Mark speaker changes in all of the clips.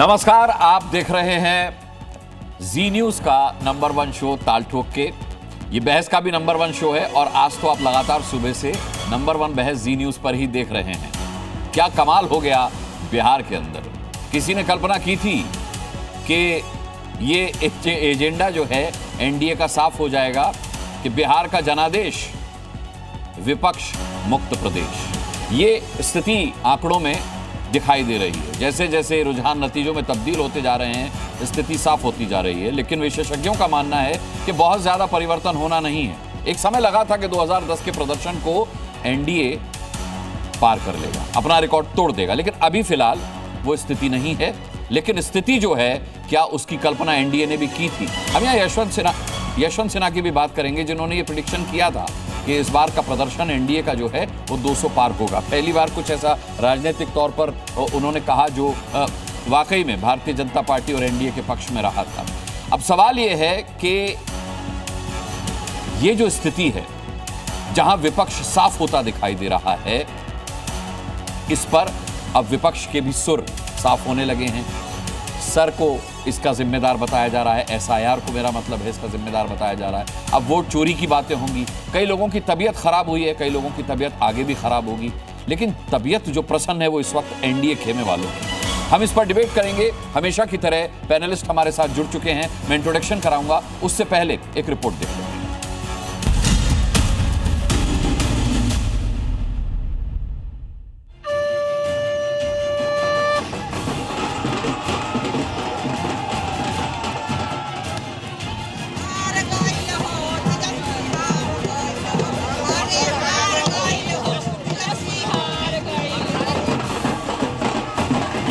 Speaker 1: नमस्कार, आप देख रहे हैं जी न्यूज का नंबर 1 शो ताल ठोक के। ये बहस का भी नंबर 1 शो है और आज तो आप लगातार सुबह से नंबर 1 बहस जी न्यूज पर ही देख रहे हैं। क्या कमाल हो गया बिहार के अंदर। किसी ने कल्पना की थी कि ये एजेंडा जो है एनडीए का साफ हो जाएगा कि बिहार का जनादेश विपक्ष मुक्त प्रदेश। ये स्थिति आंकड़ों में दिखाई दे रही है। जैसे जैसे रुझान नतीजों में तब्दील होते जा रहे हैं, स्थिति साफ होती जा रही है। लेकिन विशेषज्ञों का मानना है कि बहुत ज्यादा परिवर्तन होना नहीं है। एक समय लगा था कि 2010 के प्रदर्शन को एनडीए पार कर लेगा, अपना रिकॉर्ड तोड़ देगा, लेकिन अभी फिलहाल वो स्थिति नहीं है। लेकिन स्थिति जो है, क्या उसकी कल्पना एनडीए ने भी की थी? हम यहाँ यशवंत सिन्हा की भी बात करेंगे, जिन्होंने ये प्रेडिक्शन किया था कि इस बार का प्रदर्शन एनडीए का जो है वो 200 पार होगा। पहली बार कुछ ऐसा राजनीतिक तौर पर उन्होंने कहा जो वाकई में भारतीय जनता पार्टी और एनडीए के पक्ष में रहा था। अब सवाल ये है कि ये जो स्थिति है जहां विपक्ष साफ होता दिखाई दे रहा है, इस पर अब विपक्ष के भी सुर साफ होने लगे हैं। सर को इसका जिम्मेदार बताया जा रहा है, एसआईआर को मेरा मतलब है इसका जिम्मेदार बताया जा रहा है। अब वोट चोरी की बातें होंगी, कई लोगों की तबीयत खराब हुई है, कई लोगों की तबीयत आगे भी खराब होगी, लेकिन तबीयत जो प्रसन्न है वो इस वक्त एनडीए खेमे वालों की। हम इस पर डिबेट करेंगे। हमेशा की तरह पैनलिस्ट हमारे साथ जुड़ चुके हैं। मैं इंट्रोडक्शन कराऊंगा, उससे पहले एक रिपोर्ट देखते हैं।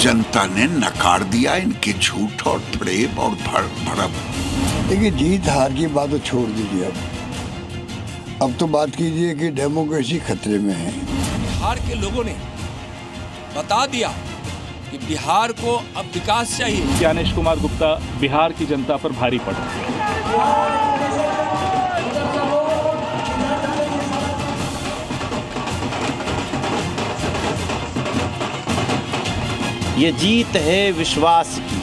Speaker 2: जनता ने नकार दिया इनके झूठ और फरेब और भड़प।
Speaker 3: देखिए, जीत हार की बात तो छोड़ दीजिए। अब तो बात कीजिए कि डेमोक्रेसी खतरे में है।
Speaker 4: बिहार के लोगों ने बता दिया कि बिहार को अब विकास चाहिए।
Speaker 5: ज्ञानेश कुमार गुप्ता बिहार की जनता पर भारी पड़े।
Speaker 6: ये जीत है विश्वास की,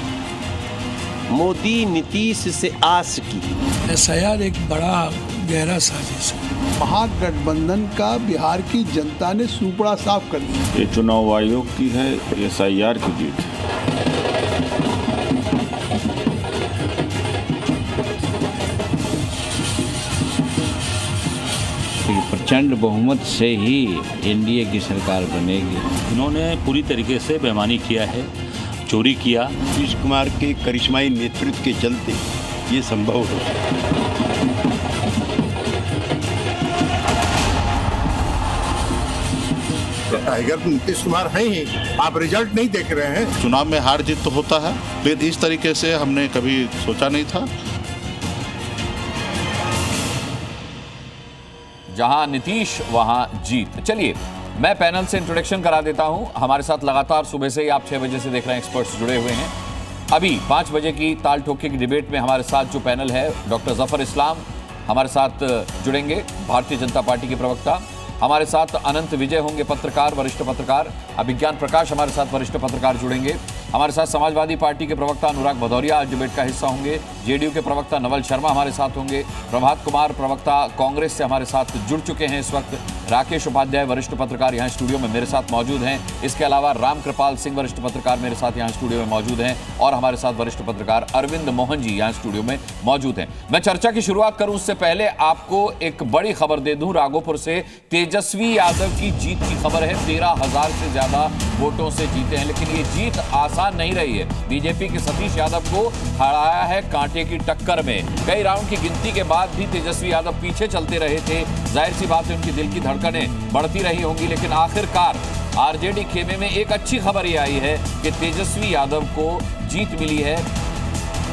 Speaker 6: मोदी नीतीश से आस की।
Speaker 7: एसआईआर एक बड़ा गहरा साजिश है।
Speaker 8: महागठबंधन का बिहार की जनता ने सुपड़ा साफ कर दिया।
Speaker 9: ये चुनाव आयोग की है, एसआईआर की जीत है।
Speaker 10: प्रचंड बहुमत से ही एनडीए की सरकार बनेगी।
Speaker 11: उन्होंने पूरी तरीके से बेईमानी किया है, चोरी किया।
Speaker 12: नीतीश कुमार के करिश्माई नेतृत्व के चलते ये संभव हो।
Speaker 8: टाइगर नीतीश कुमार हैं ही, आप रिजल्ट नहीं देख रहे हैं।
Speaker 9: चुनाव में हार जीत तो होता है, फिर इस तरीके से हमने कभी सोचा नहीं था।
Speaker 1: जहां नीतीश वहां जीत। चलिए, मैं पैनल से इंट्रोडक्शन करा देता हूं। हमारे साथ लगातार सुबह से ही आप 6 बजे से देख रहे हैं, एक्सपर्ट्स जुड़े हुए हैं। अभी 5 बजे की ताल ठोके की डिबेट में हमारे साथ जो पैनल है, डॉक्टर जफर इस्लाम हमारे साथ जुड़ेंगे, भारतीय जनता पार्टी के प्रवक्ता। हमारे साथ अनंत विजय होंगे, पत्रकार, वरिष्ठ पत्रकार। अभिज्ञान प्रकाश हमारे साथ वरिष्ठ पत्रकार जुड़ेंगे। हमारे साथ समाजवादी पार्टी के प्रवक्ता अनुराग भदौरिया आज डिबेट का हिस्सा होंगे। जेडीयू के प्रवक्ता नवल शर्मा हमारे साथ होंगे। प्रभात कुमार प्रवक्ता कांग्रेस से हमारे साथ जुड़ चुके हैं इस वक्त। राकेश उपाध्याय वरिष्ठ पत्रकार यहाँ स्टूडियो में मेरे साथ मौजूद हैं। इसके अलावा राम कृपाल सिंह वरिष्ठ पत्रकार मेरे साथ यहाँ स्टूडियो में मौजूद हैं और हमारे साथ वरिष्ठ पत्रकार अरविंद मोहन जी यहाँ स्टूडियो में मौजूद हैं। मैं चर्चा की शुरुआत करूं उससे पहले आपको एक बड़ी खबर दे दूं। राघोपुर से तेजस्वी यादव की जीत की खबर है। 13,000 से ज्यादा वोटों से जीते हैं, लेकिन ये जीत आसान नहीं रही है। बीजेपी के सतीश यादव को हराया है कांटे की टक्कर में। कई राउंड की गिनती के बाद भी तेजस्वी यादव पीछे चलते रहे थे। जाहिर सी बात है उनकी दिल की धड़कनें बढ़ती रही होंगी, लेकिन आखिरकार आरजेडी खेमे में एक अच्छी खबर ये आई है कि तेजस्वी यादव को जीत मिली है।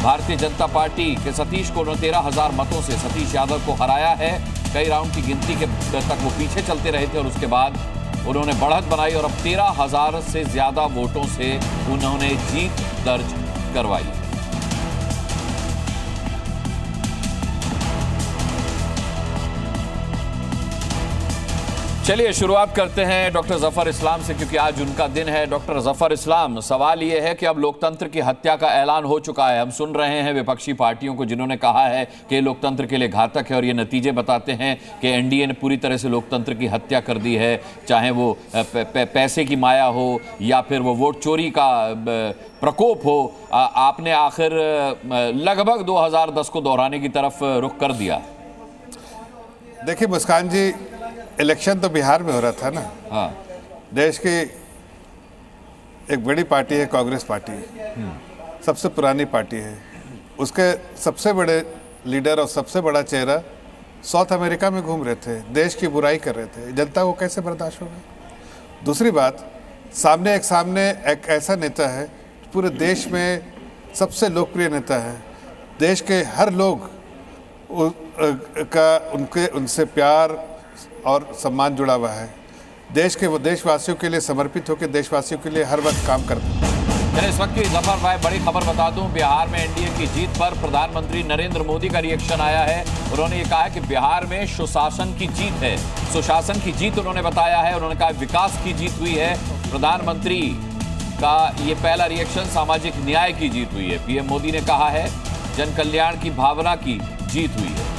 Speaker 1: भारतीय जनता पार्टी के सतीश को 13,000 मतों से सतीश यादव को हराया है। कई राउंड की गिनती के तक वो पीछे चलते रहे थे और उसके बाद उन्होंने बढ़त बनाई और अब 13,000 से ज्यादा वोटों से उन्होंने जीत दर्ज करवाई। चलिए शुरुआत करते हैं डॉक्टर जफर इस्लाम से, क्योंकि आज उनका दिन है। डॉक्टर जफर इस्लाम, सवाल ये है कि अब लोकतंत्र की हत्या का ऐलान हो चुका है। हम सुन रहे हैं विपक्षी पार्टियों को जिन्होंने कहा है कि लोकतंत्र के लिए घातक है, और ये नतीजे बताते हैं कि एनडीए ने पूरी तरह से लोकतंत्र की हत्या कर दी है, चाहे वो पैसे की माया हो या फिर वो वोट चोरी का प्रकोप हो। आपने आखिर लगभग 2010 को दोहराने की तरफ रुख कर दिया।
Speaker 13: देखिए मुस्कान जी, इलेक्शन तो बिहार में हो रहा था ना।
Speaker 1: हाँ।
Speaker 13: देश की एक बड़ी पार्टी है कांग्रेस पार्टी, सबसे पुरानी पार्टी है। उसके सबसे बड़े लीडर और सबसे बड़ा चेहरा साउथ अमेरिका में घूम रहे थे, देश की बुराई कर रहे थे। जनता को कैसे बर्दाश्त होगा? दूसरी बात, सामने एक ऐसा नेता है, पूरे देश में सबसे लोकप्रिय नेता है, देश के हर लोग का उनसे प्यार और सम्मान जुड़ा हुआ है। देश के वो देशवासियों के लिए समर्पित होकर देशवासियों के लिए हर वक्त काम करते हैं।
Speaker 1: इस वक्त की जफर भाई बड़ी खबर बता दूं, बिहार में एनडीए की जीत पर प्रधानमंत्री नरेंद्र मोदी का रिएक्शन आया है। उन्होंने ये कहा है कि बिहार में सुशासन की जीत है, सुशासन की जीत उन्होंने बताया है। उन्होंने कहा विकास की जीत हुई है। प्रधानमंत्री का ये पहला रिएक्शन, सामाजिक न्याय की जीत हुई है। पीएम मोदी ने कहा है जन कल्याण की भावना की जीत हुई है।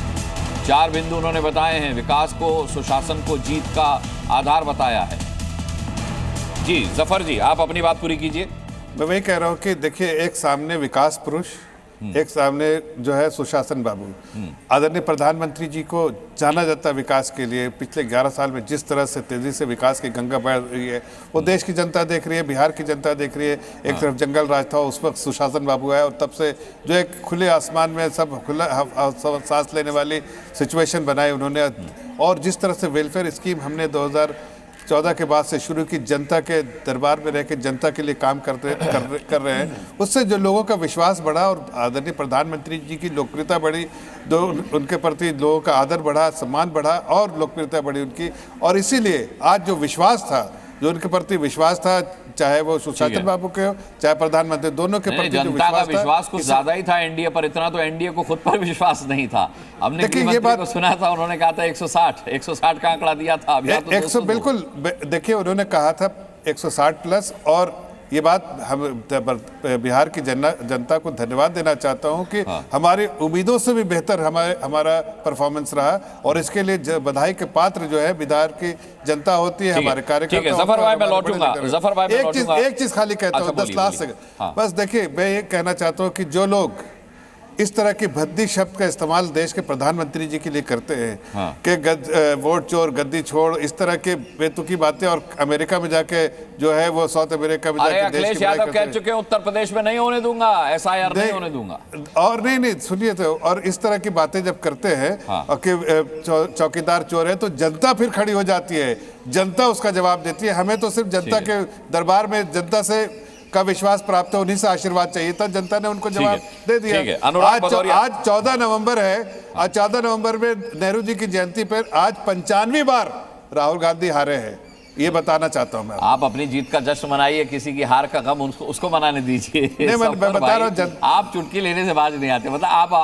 Speaker 1: 4 बिंदु उन्होंने बताए हैं, विकास को, सुशासन को जीत का आधार बताया है। जी जफर जी, आप अपनी बात पूरी कीजिए।
Speaker 13: मैं वही कह रहा हूँ कि देखिए, एक सामने विकास पुरुष, एक सामने जो है सुशासन बाबू। आदरणीय प्रधानमंत्री जी को जाना जाता है विकास के लिए। पिछले 11 साल में जिस तरह से तेजी से विकास की गंगा बह रही है, वो देश की जनता देख रही है, बिहार की जनता देख रही है। एक तरफ जंगल राज था, उस वक्त सुशासन बाबू है, और तब से जो एक खुले आसमान में सब खुला सांस लेने वाली सिचुएशन बनाई उन्होंने। और जिस तरह से वेलफेयर स्कीम हमने 2014 के बाद से शुरू की, जनता के दरबार में रह के जनता के लिए काम कर रहे हैं, उससे जो लोगों का विश्वास बढ़ा और आदरणीय प्रधानमंत्री जी की लोकप्रियता बढ़ी, उनके प्रति लोगों का आदर बढ़ा, सम्मान बढ़ा और लोकप्रियता बढ़ी उनकी। और इसीलिए आज जो विश्वास था, जो उनके प्रति विश्वास था, चाहे वो सुशासन बाबू के हो चाहे प्रधानमंत्री, दोनों के प्रति
Speaker 1: जनता का विश्वास कुछ ज्यादा ही था एनडीए पर। इतना तो एनडीए को खुद पर विश्वास नहीं था। हमने ये बात को सुना था, उन्होंने कहा था 160 का आंकड़ा दिया था।
Speaker 13: 100 बिल्कुल। देखिए उन्होंने कहा था 160 प्लस। और ये बात हम बिहार की जनता को धन्यवाद देना चाहता हूं कि हमारी उम्मीदों से भी बेहतर हमारा परफॉर्मेंस रहा, और इसके लिए बधाई के पात्र जो है बिहार की जनता होती है, हमारे कार्यकर्ता।
Speaker 1: जफर भाई मैं लौटूंगा।
Speaker 13: एक चीज खाली कहता हूँ, 10 लाख से बस। देखिए मैं ये कहना चाहता हूँ कि जो लोग इस तरह की भद्दी शब्द का इस्तेमाल देश के प्रधानमंत्री जी के लिए करते हैं कि वोट चोर, गद्दी छोड़, इस तरह के बेतुकी बातें, और अमेरिका में जाके जो है वो साउथ अमेरिका में जाके
Speaker 1: अखिलेश यादव कह चुके हैं उत्तर प्रदेश में नहीं होने दूंगा, एसआईआर नहीं होने दूंगा।
Speaker 13: और नहीं सुनिए तो, और इस तरह की बातें जब करते हैं कि चौकीदार चोर है, तो जनता फिर खड़ी हो जाती है, जनता उसका जवाब देती है। हमें तो सिर्फ जनता के दरबार में जनता से का विश्वास प्राप्त है, उन्हीं से आशीर्वाद चाहिए था। जनता ने उनको जवाब दे दिया। आज 14 नवंबर है। आज 14 नवंबर में नेहरू जी की जयंती पर आज 95वीं बार राहुल गांधी हारे हैं। ये बताना चाहता हूं मैं।
Speaker 1: आप अपनी जीत का जश्न मनाइए, किसी की हार का गम उसको मनाने दीजिए।
Speaker 13: नहीं, मैं बता रहा हूं,
Speaker 1: आप चुटकी लेने से बाज नहीं आते। मतलब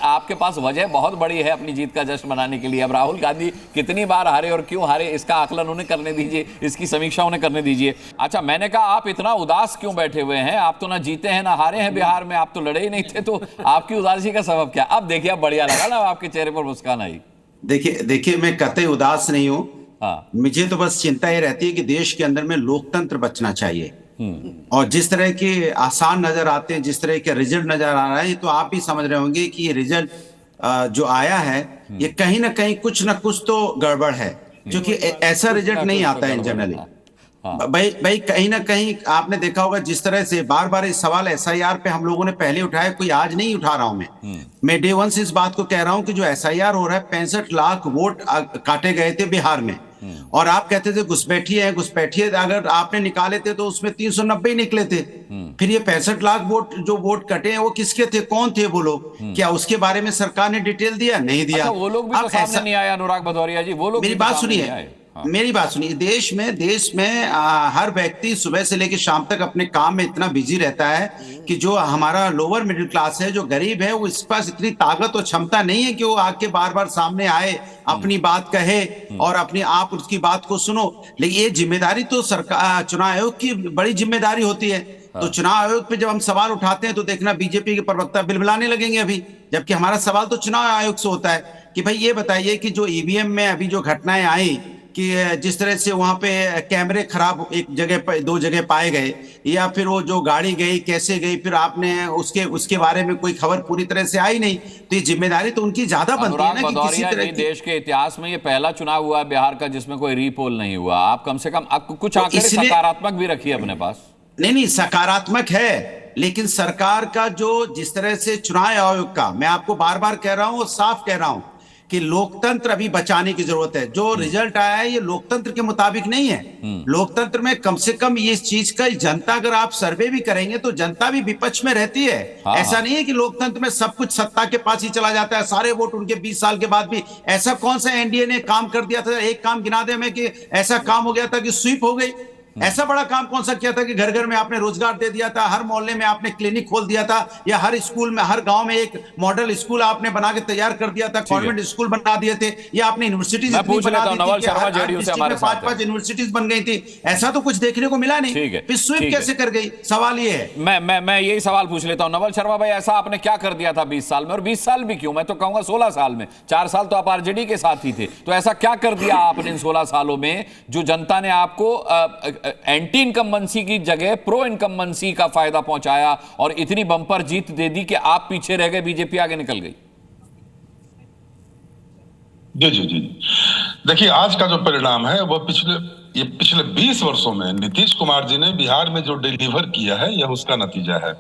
Speaker 1: आपके पास वजह बहुत बड़ी है अपनी जीत का जश्न मनाने के लिए। अब राहुल गांधी कितनी बार हारे और क्यों हारे, इसका आकलन उन्हें करने दीजिए, इसकी समीक्षा उन्हें करने दीजिए। अच्छा, मैंने कहा आप इतना उदास क्यों बैठे हुए हैं? आप तो ना जीते हैं ना हारे हैं बिहार में, आप तो लड़े ही नहीं थे, तो आपकी उदासी का सबब क्या? अब देखिए, अब बढ़िया लगा ना आपके चेहरे पर मुस्कान आई।
Speaker 12: देखिए मैं कतई उदास नहीं हूं। मुझे तो बस चिंता ये रहती है कि देश के अंदर में लोकतंत्र बचना चाहिए। और जिस तरह के आसान नजर आते हैं, जिस तरह के रिजल्ट नजर आ रहा है, तो आप भी समझ रहे होंगे कि ये रिजल्ट जो आया है, ये कहीं ना कहीं कुछ ना कुछ तो गड़बड़ है, क्योंकि ऐसा रिजल्ट नहीं आता है जनरली। भाई कहीं ना कहीं आपने देखा होगा, जिस तरह से बार बार इस सवाल एसआईआर पे हम लोगों ने पहले उठाया, कोई आज नहीं उठा रहा हूं मैं डे वन से इस बात को कह रहा हूं कि जो एसआईआर हो रहा है, 65 लाख वोट काटे गए थे बिहार में, और आप कहते थे घुसपैठी है, अगर आपने निकाले थे तो उसमें 390 निकले थे। फिर ये 65 लाख वोट कटे हैं, वो किसके थे, कौन थे वो लोग? क्या उसके बारे में सरकार ने डिटेल दिया? नहीं दिया।
Speaker 1: वो लोग भी तो सामने नहीं आए, अनुराग भदौरिया जी, वो लोग।
Speaker 12: मेरी बात सुनिए, मेरी बात सुनिए, देश में हर व्यक्ति सुबह से लेकर शाम तक अपने काम में इतना बिजी रहता है कि जो हमारा लोअर मिडिल क्लास है, जो गरीब है, वो इसके पास इतनी ताकत और क्षमता नहीं है कि वो आके बार बार सामने आए, अपनी बात कहे और अपनी आप उसकी बात को सुनो। लेकिन ये जिम्मेदारी तो सरकार, चुनाव आयोग की बड़ी जिम्मेदारी होती है। तो चुनाव आयोग पे जब हम सवाल उठाते हैं तो देखना बीजेपी के प्रवक्ता बिलबिलाने लगेंगे अभी, जबकि हमारा सवाल तो चुनाव आयोग से होता है कि भाई ये बताइए कि जो ईवीएम में अभी जो घटनाएं आई कि जिस तरह से वहां पे कैमरे खराब एक जगह पर, दो जगह पाए गए, या फिर वो जो गाड़ी गई कैसे गई, फिर आपने उसके बारे में कोई खबर पूरी तरह से आई नहीं, तो ये जिम्मेदारी तो उनकी ज्यादा बनती है ना कि किसी तरह की।
Speaker 1: देश के इतिहास में ये पहला चुनाव हुआ है बिहार का जिसमें कोई रीपोल नहीं हुआ। आप कम से कम कुछ आंकड़े सकारात्मक भी रखिए अपने पास।
Speaker 12: नहीं, सकारात्मक है, लेकिन सरकार का जो जिस तरह से चुनाव आयोग का, मैं आपको बार बार कह रहा हूं और साफ कह रहा हूं कि लोकतंत्र अभी बचाने की जरूरत है। जो रिजल्ट आया है ये लोकतंत्र के मुताबिक नहीं है। लोकतंत्र में कम से कम ये चीज का जनता, अगर आप सर्वे भी करेंगे तो जनता भी विपक्ष में रहती है। ऐसा नहीं है कि लोकतंत्र में सब कुछ सत्ता के पास ही चला जाता है, सारे वोट उनके 20 साल के बाद भी। ऐसा कौन सा एनडीए ने काम कर दिया था, एक काम गिना दे हमें कि ऐसा काम हो गया था कि स्वीप हो गई? ऐसा बड़ा काम कौन सा किया था कि घर घर में आपने रोजगार दे दिया था, हर मोहल्ले में आपने क्लिनिक खोल दिया था, या हर स्कूल में, हर गांव में एक मॉडल स्कूल आपने बना के तैयार कर दिया था, कॉन्वेंट स्कूल बना दिए थे, या आपने यूनिवर्सिटीज 5-5 यूनिवर्सिटीज बन गई थी। ऐसा तो कुछ देखने को मिला नहीं, फिर स्वीप कैसे कर गई? सवाल ये है।
Speaker 1: मैं यही सवाल पूछ लेता हूं नवल शर्मा भाई, ऐसा आपने क्या कर दिया था 20 साल में? और 20 साल भी क्यों, मैं तो कहूंगा 16 साल में, 4 साल तो आप आरजेडी के साथ ही थे। तो ऐसा क्या कर दिया आपने इन 16 सालों में जो जनता ने आपको एंटी इनकम्बेंसी की जगह प्रो इनकम्बेंसी का फायदा पहुंचाया और इतनी बंपर जीत दे दी कि आप पीछे रह गए, बीजेपी आगे निकल गई?
Speaker 14: जी देखिए, आज का जो परिणाम है वो पिछले 20 वर्षों में नीतीश कुमार जी ने बिहार में जो डिलीवर किया है यह उसका नतीजा है।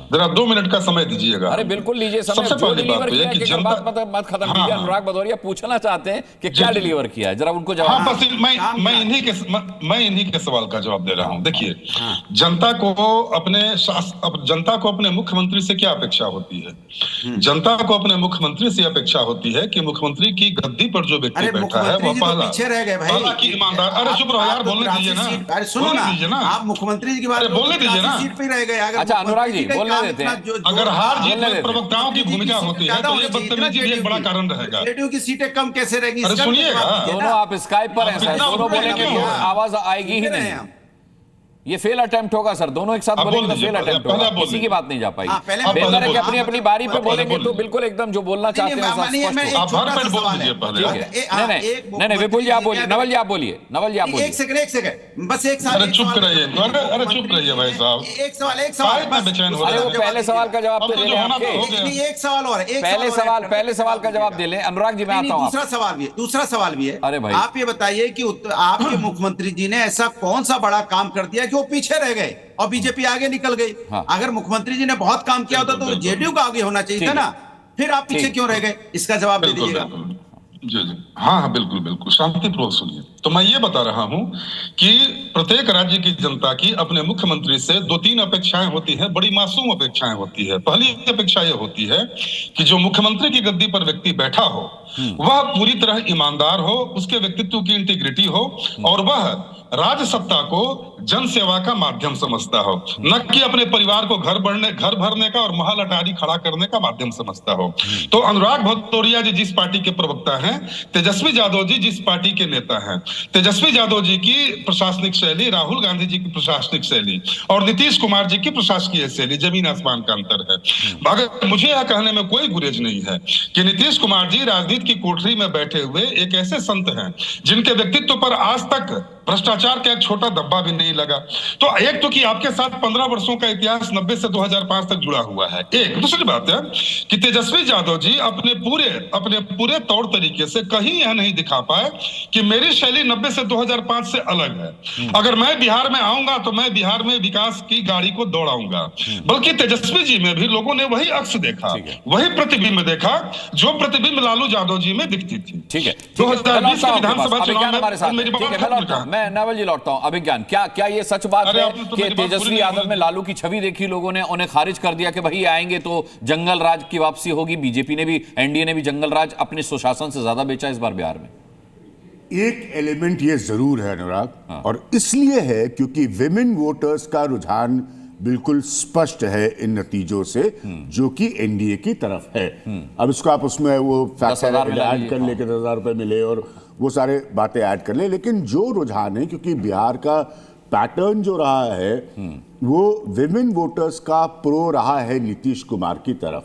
Speaker 14: जरा 2 मिनट का समय दीजिएगा।
Speaker 1: अरे बिल्कुल लीजिए समय।
Speaker 14: सबसे पहली बात तो यह कि
Speaker 1: जनता मत खत्म कीजिए। अनुराग भदौरिया पूछना चाहते हैं कि क्या डिलीवर किया है, जरा उनको जवाब।
Speaker 14: बस मैं इन्हीं के सवाल का जवाब दे रहा हूं। देखिए, जनता को अपने मुख्यमंत्री से क्या अपेक्षा होती है? जनता को अपने मुख्यमंत्री से अपेक्षा होती है कि मुख्यमंत्री की गद्दी पर जो व्यक्ति बैठा है वह पहला की ईमानदार। अरे चुप यार, बोलने दीजिए ना।
Speaker 12: अरे सुनो ना, आप मुख्यमंत्री जी की बात
Speaker 14: बोलने दीजिए ना।
Speaker 12: सीट पे रह गए।
Speaker 1: अच्छा अनुराग जी बोलने देते हैं।
Speaker 14: अगर हार जीत में प्रवक्ताओं की भूमिका होती है तो ये बदतमीजी भी एक बड़ा कारण रहेगा।
Speaker 12: रेडियो की सीटें कम कैसे रहेंगी?
Speaker 14: अरे सुनिएगा,
Speaker 1: दोनों आप स्काइप पर हैं, दोनों बोलेंगे तो आवाज आएगी ही नहीं। ये फेल अटेम्प्ट होगा सर, दोनों एक साथ बोलेंगे तो फेल अटेम्प्ट होगा, किसी की बात नहीं जा पाई। बेहतर है कि अपनी अपनी बारी पे बोलेंगे तो बिल्कुल एकदम जो बोलना चाहते हैं नहीं। विपुल जी आप बोलिए, नवल जी आप बोलिए,
Speaker 12: एक सेकंड बस एक सवाल।
Speaker 14: अरे चुप रहिए भाई साहब।
Speaker 12: एक सवाल
Speaker 1: अरे वो पहले सवाल का जवाब तो दे लें आपके।
Speaker 12: एक सवाल और
Speaker 1: पहले सवाल का जवाब दे लें। अनुराग जी मैं आता हूँ।
Speaker 12: दूसरा सवाल भी है।
Speaker 1: अरे भाई
Speaker 12: आप ये बताइए कि आपके मुख्यमंत्री जी ने ऐसा कौन सा बड़ा काम कर दिया कि वो पीछे रह गए और बीजेपी आगे निकल गई? अगर मुख्यमंत्री जी ने बहुत काम किया होता तो जेडीयू का आगे होना चाहिए था ना, फिर आप पीछे क्यों रह गए? इसका जवाब दे दीजिएगा।
Speaker 14: जी हाँ बिल्कुल शांतिपूर्वक सुनिए। तो मैं ये बता रहा हूं कि प्रत्येक राज्य की जनता की अपने मुख्यमंत्री से 2-3 अपेक्षाएं होती हैं, बड़ी मासूम अपेक्षाएं होती है। पहली अपेक्षा यह होती है कि जो मुख्यमंत्री की गद्दी पर व्यक्ति बैठा हो वह पूरी तरह ईमानदार हो, उसके व्यक्तित्व की इंटीग्रिटी हो और वह राज सत्ता को जन सेवा का माध्यम समझता हो, न कि अपने परिवार को घर भरने का और महल अटारी खड़ा करने का माध्यम समझता हो। तो अनुराग भदौरिया जी जिस पार्टी के प्रवक्ता हैं, तेजस्वी यादव जी जिस पार्टी के नेता हैं, तेजस्वी यादव जी की प्रशासनिक शैली, राहुल गांधी जी की प्रशासनिक शैली और नीतीश कुमार जी की प्रशासकीय शैली जमीन आसमान का अंतर है। मगर मुझे यह कहने में कोई गुरेज नहीं है कि नीतीश कुमार जी राजनीति की कोठरी में बैठे हुए एक ऐसे संत हैं जिनके व्यक्तित्व पर आज तक भ्रष्टाचार का एक छोटा धब्बा भी नहीं लगा। तो एक तो कि आपके साथ 15 वर्षों का इतिहास 90 से 2005 तक जुड़ा हुआ है। एक दूसरी बात है कि तेजस्वी यादव जी अपने पूरे तौर तरीके से कहीं यह नहीं दिखा पाए कि मेरी शैली 90 से 2005 से अलग है। अगर मैं बिहार में आऊंगा तो मैं बिहार में विकास की गाड़ी को दौड़ाऊंगा, बल्कि तेजस्वी जी में भी लोगों ने वही अक्स देखा, वही प्रतिबिंब देखा जो प्रतिबिंब लालू यादव जी में दिखती थी।
Speaker 1: ठीक है,
Speaker 14: 2020 के विधानसभा चुनाव में
Speaker 1: मैं नवल जी लौटता हूं। अभिज्ञान, क्या ये सच बात है कि तेजस्वी यादव में लालू की छवि देखी लोगों ने, उन्हें खारिज कर दिया कि भाई आएंगे तो जंगल राज की वापसी होगी? बीजेपी ने भी, एनडीए ने भी जंगल राज अपने सुशासन से ज्यादा बेचा इस बार बिहार में।
Speaker 15: एक एलिमेंट ये जरूर है अनुराग, और इसलिए है क्योंकि विमेन वोटर्स का रुझान बिल्कुल स्पष्ट है इन नतीजों से, जो कि एनडीए की तरफ है। अब इसको आप उसमें वो फैक्टर ऐड कर ले, 10,000 रुपए मिले और वो सारे बातें ऐड कर ले, लेकिन जो रुझान है, क्योंकि बिहार का पैटर्न जो रहा है वो विमेन वोटर्स का प्रो रहा है नीतीश कुमार की तरफ।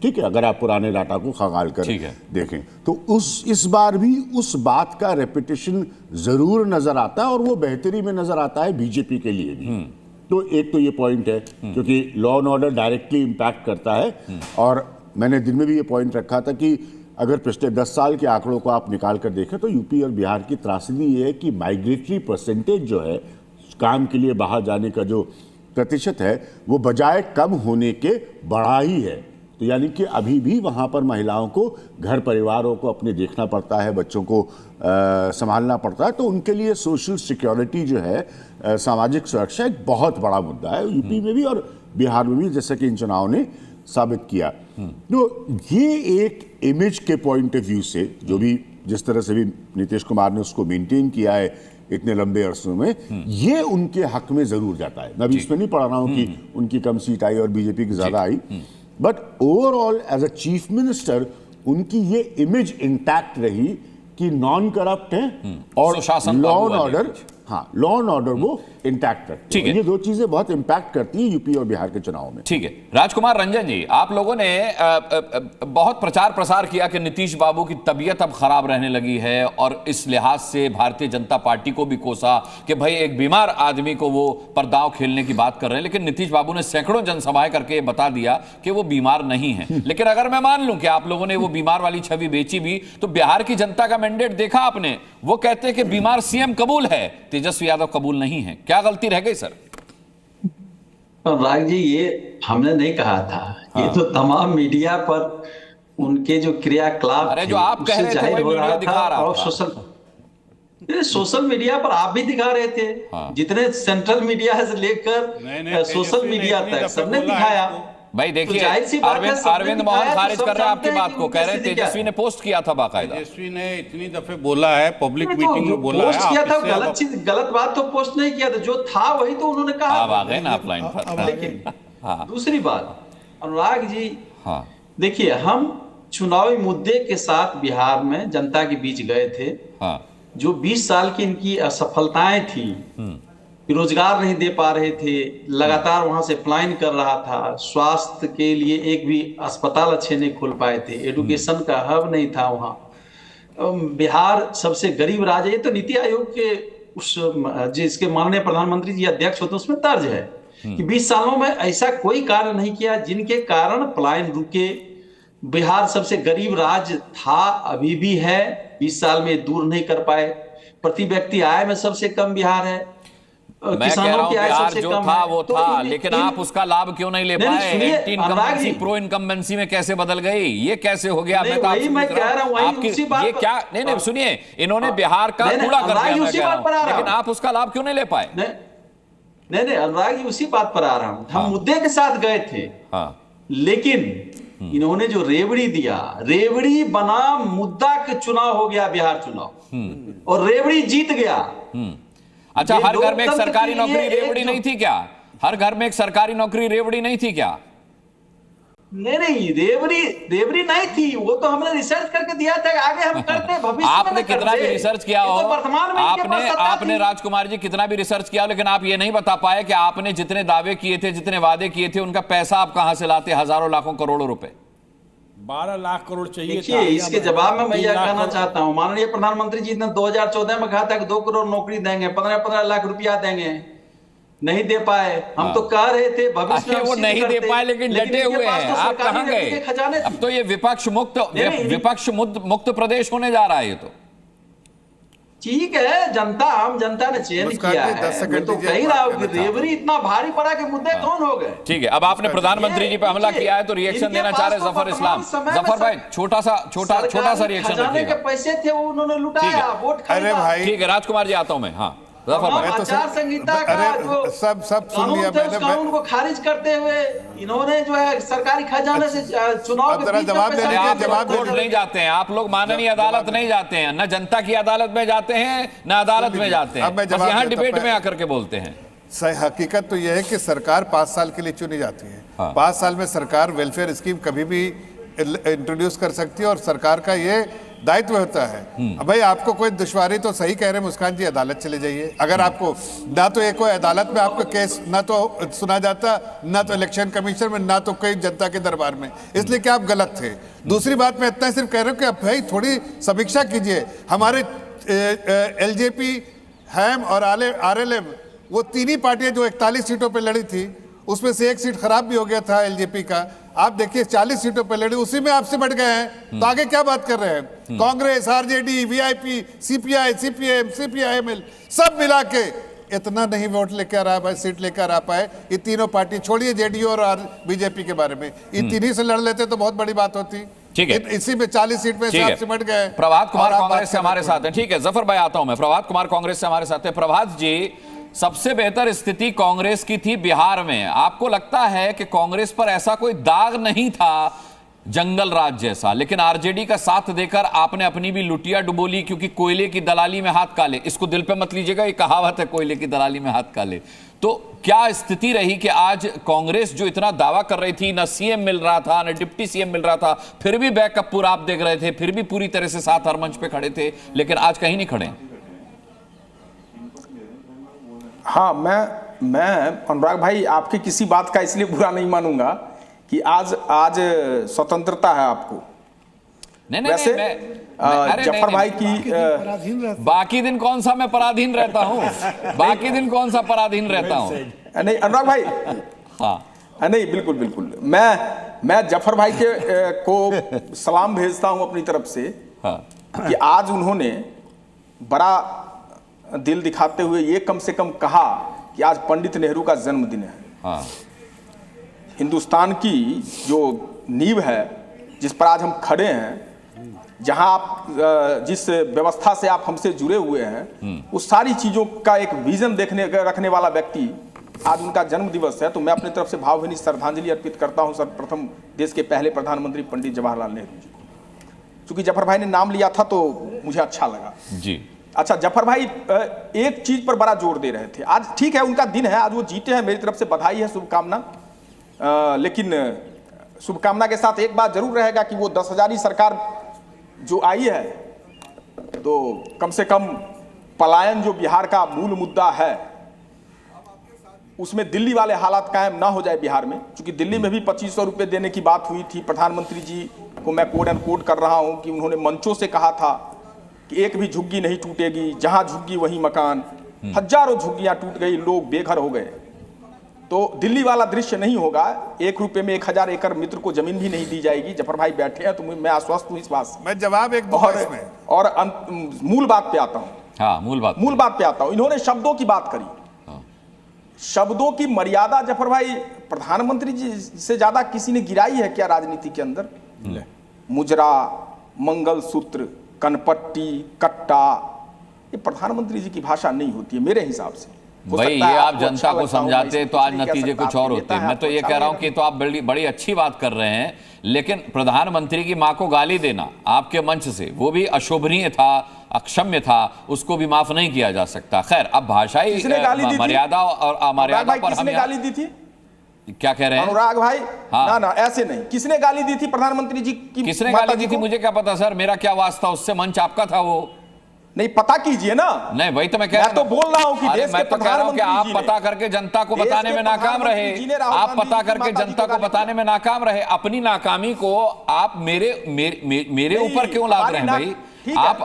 Speaker 15: ठीक है, अगर आप पुराने डाटा को खंगाल कर देखें तो इस बार भी उस बात का रेपिटेशन जरूर नजर आता है, और वो बेहतरी में नजर आता है बीजेपी के लिए भी। तो एक तो ये पॉइंट है, क्योंकि law and order directly impact करता है, और मैंने दिन में भी ये पॉइंट रखा था कि अगर पिछले 10 साल के आंकड़ों को आप निकाल कर देखें तो यूपी और बिहार की त्रासदी ये है कि माइग्रेटरी परसेंटेज जो है, काम के लिए बाहर जाने का जो प्रतिशत है, वो बजाय कम होने के बढ़ा ही है। तो यानी कि अभी भी वहाँ पर महिलाओं को घर परिवारों को अपने देखना पड़ता है, बच्चों को संभालना पड़ता है, तो उनके लिए सोशल सिक्योरिटी जो है, सामाजिक सुरक्षा एक बहुत बड़ा मुद्दा है यूपी में भी और बिहार में भी, जैसे कि इन चुनाव ने साबित किया। तो ये एक इमेज के पॉइंट ऑफ व्यू से, जो भी जिस तरह से भी नीतीश कुमार ने उसको मेंटेन किया है इतने लंबे अरसों में, ये उनके हक में जरूर जाता है। मैं अभी इसमें नहीं पढ़ रहा हूं कि उनकी कम सीट आई और बीजेपी की ज्यादा आई, but overall as a chief minister उनकी ये इमेज इंटैक्ट रही कि नॉन करप्ट है और लॉ एंड ऑर्डर, हाँ, लॉ एंड ऑर्डर वो इंटैक्ट करते हैं।
Speaker 1: ठीक है,
Speaker 15: ये दो चीजें बहुत इंपैक्ट करती हैं यूपी और बिहार के चुनाव में।
Speaker 1: ठीक है, राजकुमार रंजन जी, आप लोगों ने बहुत प्रचार प्रसार किया कि नीतीश बाबू की तबीयत अब खराब रहने लगी है, और इस लिहाज से भारतीय जनता पार्टी को भी कोसा कि भाई एक बीमार आदमी को वो पर दांव खेलने की बात कर रहे हैं, लेकिन नीतीश बाबू ने सैकड़ों जनसभाएं करके बता दिया कि वो बीमार नहीं है। लेकिन अगर मैं मान लूं कि आप लोगों ने वो बीमार वाली छवि बेची भी, तो बिहार की जनता का मैंडेट देखा आपने, वो कहते हैं कि बीमार सीएम कबूल है, तेजस्वी यादव कबूल नहीं है। क्या गलती रह गई सर?
Speaker 16: राग जी, ये हमने नहीं कहा था। ये तो तमाम मीडिया पर उनके जो क्रियाकलाप,
Speaker 1: अरे जो आप कह रहे थे वही मीडिया दिखा रहा
Speaker 16: और सोशल मीडिया पर आप भी दिखा रहे थे। जितने सेंट्रल मीडिया से लेकर सोशल मीडिया तक सबने दिखाया।
Speaker 1: भाई देखिए, अरविंद मोहन खारिज कर रहे हैं आपकी बात को, कह रहे हैं तेजस्वी ने पोस्ट किया था बाकायदा।
Speaker 9: तेजस्वी ने इतनी दफे बोला है, पब्लिक मीटिंग में बोला
Speaker 16: पोस्ट किया था, गलत चीज, गलत बात तो पोस्ट नहीं किया था, जो था वही तो उन्होंने कहा।
Speaker 1: आप आ गए ना आप लाइन पर।
Speaker 16: लेकिन दूसरी बात, अनुराग जी, देखिए, हम चुनावी मुद्दे के साथ बिहार में जनता के बीच गए थे। जो 20 साल की इनकी असफलताएं थी, रोजगार नहीं दे पा रहे थे, लगातार वहां से पलायन कर रहा था, स्वास्थ्य के लिए एक भी अस्पताल अच्छे नहीं खोल पाए थे, एजुकेशन का हब नहीं था वहाँ, बिहार सबसे गरीब राज्य, ये तो नीति आयोग के उस जिसके माननीय प्रधानमंत्री जी अध्यक्ष होते उसमें दर्ज है कि 20 सालों में ऐसा कोई कार्य नहीं किया जिनके कारण पलायन रुके। बिहार सबसे गरीब राज्य था, अभी भी है, 20 साल में दूर नहीं कर पाए। प्रति व्यक्ति आय में सबसे कम बिहार है।
Speaker 1: मैं कह रहा हूं बिहार जो था वो था, लेकिन आप उसका लाभ क्यों नहीं ले पाए? एंटी इनकम्बेंसी प्रो इनकम्बेंसी में कैसे बदल गई? ये कैसे हो गया? मैं कह रहा हूं आपकी ये क्या, नहीं सुनिए, इन्होंने बिहार का कूड़ा कर दिया, लेकिन आप उसका लाभ क्यों नहीं ले पाए?
Speaker 16: नहीं अनुराग जी, उसी बात पर आ रहा हूं। हम मुद्दे के साथ गए थे, लेकिन इन्होंने जो रेवड़ी दिया, रेवड़ी बना मुद्दा के चुनाव हो गया बिहार चुनाव, और रेवड़ी जीत गया।
Speaker 1: अच्छा, हर घर में एक सरकारी नौकरी रेवड़ी नहीं थी क्या? हर घर में एक सरकारी नौकरी रेवड़ी नहीं थी क्या?
Speaker 16: नहीं, रेवड़ी नहीं थी, वो तो हमने रिसर्च करके दिया था, आगे हम करते भविष्य में।
Speaker 1: आपने कितना भी रिसर्च किया हो, आपने राजकुमार जी कितना भी रिसर्च किया, लेकिन आप ये नहीं बता पाए कि आपने जितने दावे किए थे, जितने वादे किए थे, उनका पैसा आप कहां से लाते? हजारों लाखों करोड़ों रुपए।
Speaker 5: 12 लाख करोड़ चाहिए।
Speaker 16: देखिए, इसके जवाब में मैं यह कहना चाहता हूं, माननीय प्रधानमंत्री जी ने 2014 में कहा था कि 2 करोड़ नौकरी देंगे, 15-15 लाख रुपया देंगे, नहीं दे पाए। हम तो कह रहे थे भविष्य में
Speaker 1: वो नहीं दे पाए, लेकिन डटे हुए हैं। आप कहां गए? अब तो ये विपक्ष मुक्त प्रदेश होने जा रहा है। ये तो
Speaker 16: ठीक है, आम जनता ने चयन किया है। मैं तो कह रहा हूं कि रेवड़ी इतना भारी पड़ा कि मुद्दे कौन हो गए।
Speaker 1: ठीक है, अब आपने प्रधानमंत्री जी पे हमला किया है, तो रिएक्शन देना चाह रहे जफर इस्लाम। जफर भाई, छोटा सा रिएक्शन
Speaker 16: खजाने के पैसे थे वो उन्होंने लुटाया, वोट खरीदा।
Speaker 1: ठीक है, राजकुमार जी आता हूं मैं। हाँ,
Speaker 16: आचार संहिता का जो
Speaker 13: सब सुन लिया
Speaker 16: मैंने, कानून को खारिज करते हुए इन्होंने जो है सरकारी खजाने से चुनाव के बीच में
Speaker 1: जवाब कोर्ट नहीं जाते हैं आप लोग, माननीय अदालत नहीं जाते हैं, न जनता की अदालत में जाते हैं न अदालत में जाते हैं, बस यहाँ डिबेट में आकर के बोलते हैं।
Speaker 13: सही हकीकत तो यह है कि सरकार 5 साल के लिए चुनी जाती है। 5 साल में सरकार वेलफेयर स्कीम कभी भी इंट्रोड्यूस कर सकती है और सरकार का ये दायित्व होता है। अब भाई आपको कोई दुश्वारी, तो सही कह रहे हैं मुस्कान जी, अदालत चले जाइए। अगर आपको ना तो एक कोई अदालत में आपका केस ना तो सुना जाता, ना तो इलेक्शन कमीशन में, ना तो कोई जनता के दरबार में, इसलिए कि आप गलत थे। दूसरी बात मैं इतना सिर्फ कह रहा हूँ कि अब भाई थोड़ी समीक्षा कीजिए। हमारे एलजेपी, हैम और आरएलएम, वो तीन पार्टियां जो 41 सीटों पर लड़ी थी, उसमें से एक सीट खराब भी हो गया था एलजेपी का। आप देखिए 40 सीटों पर लड़ी, उसी में आपसे बढ़ गए हैं, तो आगे क्या बात कर रहे हैं? Congress, RJD, VIP, CPI, CPM, CPIML सब मिला के इतना नहीं वोट लेकर आ पाए, सीट लेकर आ पाए। ये तीनों पार्टी, छोड़िए जेडीयू और बीजेपी के बारे में, इन तीनों से लड़ लेते तो बहुत बड़ी बात होती।
Speaker 1: ठीक है,
Speaker 13: इसी में 40 सीट में से आपसे बढ़ गए।
Speaker 1: प्रभात कुमार कांग्रेस से हमारे साथ हैं। ठीक है जफर भाई, आता हूं मैं। प्रभात कुमार कांग्रेस से हमारे साथ है। प्रभात जी, सबसे बेहतर स्थिति कांग्रेस की थी बिहार में। आपको लगता है कि कांग्रेस पर ऐसा कोई दाग नहीं था जंगल राज जैसा, लेकिन आरजेडी का साथ देकर आपने अपनी भी लुटिया डुबोली, क्योंकि कोयले की दलाली में हाथ काले। इसको दिल पे मत लीजिएगा, ये कहावत है, कोयले की दलाली में हाथ काले। तो क्या स्थिति रही कि आज कांग्रेस जो इतना दावा कर रही थी, न सीएम मिल रहा था न डिप्टी सीएम मिल रहा था, फिर भी बैकअप पूरा आप देख रहे थे, फिर भी पूरी तरह से साथ हर मंच पे खड़े थे, लेकिन आज कहीं नहीं खड़े?
Speaker 17: हाँ, मैं अनुराग भाई आपकी किसी बात का इसलिए बुरा नहीं मानूंगा कि आज स्वतंत्रता है आपको।
Speaker 1: नहीं,
Speaker 17: वैसे जफर भाई की
Speaker 1: बाकी दिन कौन सा मैं पराधीन रहता हूँ? बाकी दिन कौन सा पराधीन रहता हूँ?
Speaker 17: नहीं अनुराग भाई, हाँ नहीं, बिल्कुल बिल्कुल, मैं जफर भाई को सलाम भेजता हूँ अपनी तरफ से कि आज उन्होंने बड़ा दिल दिखाते हुए ये कम से कम कहा कि आज पंडित नेहरू का जन्मदिन है। हिंदुस्तान की जो नींव है, जिस पर आज हम खड़े हैं, जहां आप जिस व्यवस्था से आप हमसे जुड़े हुए हैं, उस सारी चीजों का एक विजन रखने वाला व्यक्ति, आज उनका जन्म दिवस है। तो मैं अपनी तरफ से भावभीनी श्रद्धांजलि अर्पित करता हूं सर्वप्रथम देश के पहले प्रधानमंत्री पंडित जवाहरलाल नेहरू जी को। चूंकि जफर भाई ने नाम लिया था तो मुझे अच्छा लगा जी। अच्छा, जफर भाई एक चीज पर बड़ा जोर दे रहे थे। आज ठीक है, उनका दिन है, आज वो जीते हैं, मेरी तरफ से बधाई है, शुभकामना। लेकिन शुभकामना के साथ एक बात जरूर रहेगा कि वो 10,000 सरकार जो आई है, तो कम से कम पलायन जो बिहार का मूल मुद्दा है, उसमें दिल्ली वाले हालात कायम ना हो जाए बिहार में। क्योंकि दिल्ली में भी 2500 रुपये देने की बात हुई थी। प्रधानमंत्री जी को मैं कोड एंड कोड कर रहा हूं कि उन्होंने मंचों से कहा था कि एक भी झुग्गी नहीं टूटेगी, जहां झुग्गी वहीं मकान। हजारों झुग्गियां टूट गई, लोग बेघर हो गए। तो दिल्ली वाला दृश्य नहीं होगा। 1 रुपए में 1000 एकड़ मित्र को जमीन भी नहीं दी जाएगी। जफर भाई बैठे हैं तो मैं आश्वस्त हूं इस बात से।
Speaker 13: मैं जवाब एक
Speaker 17: और मूल बात पे आता हूं।
Speaker 1: हाँ, मूल बात पे आता हूं।
Speaker 17: इन्होंने शब्दों की बात करी। शब्दों की मर्यादा जफर भाई प्रधानमंत्री जी से ज्यादा किसी ने गिराई है क्या राजनीति के अंदर? मुजरा, मंगलसूत्र, कनपट्टी, कट्टा, ये प्रधानमंत्री जी की भाषा नहीं होती है मेरे हिसाब से।
Speaker 1: भाई ये आप जनता को समझाते तो आज नतीजे कुछ और होते। मैं तो ये कह रहा हूं कि तो आप बड़ी अच्छी बात कर रहे हैं, लेकिन प्रधानमंत्री की मां को गाली देना आपके मंच से, वो भी अशोभनीय था, अक्षम्य था, उसको भी माफ नहीं किया जा सकता। खैर, अब भाषाई मर्यादा और अमर्यादा पर
Speaker 17: किसने गाली दी थी?
Speaker 1: क्या कह रहे हैं
Speaker 17: अनुराग भाई? हाँ। ना ऐसे नहीं। किसने गाली दी थी प्रधानमंत्री जी की?
Speaker 1: किसने गाली दी थी मुझे क्या पता सर, मेरा क्या वास्ता उससे, मंच आपका था वो।
Speaker 17: नहीं, पता कीजिए ना।
Speaker 1: नहीं, वही तो मैं कह रहा हूं।
Speaker 17: मैं तो बोल रहा हूं कि देश के प्रधानमंत्री
Speaker 1: आप पता करके जनता को बताने में नाकाम रहे। आप पता करके जनता को बताने में नाकाम रहे। अपनी नाकामी को आप मेरे ऊपर क्यों लाद रहे हैं भाई?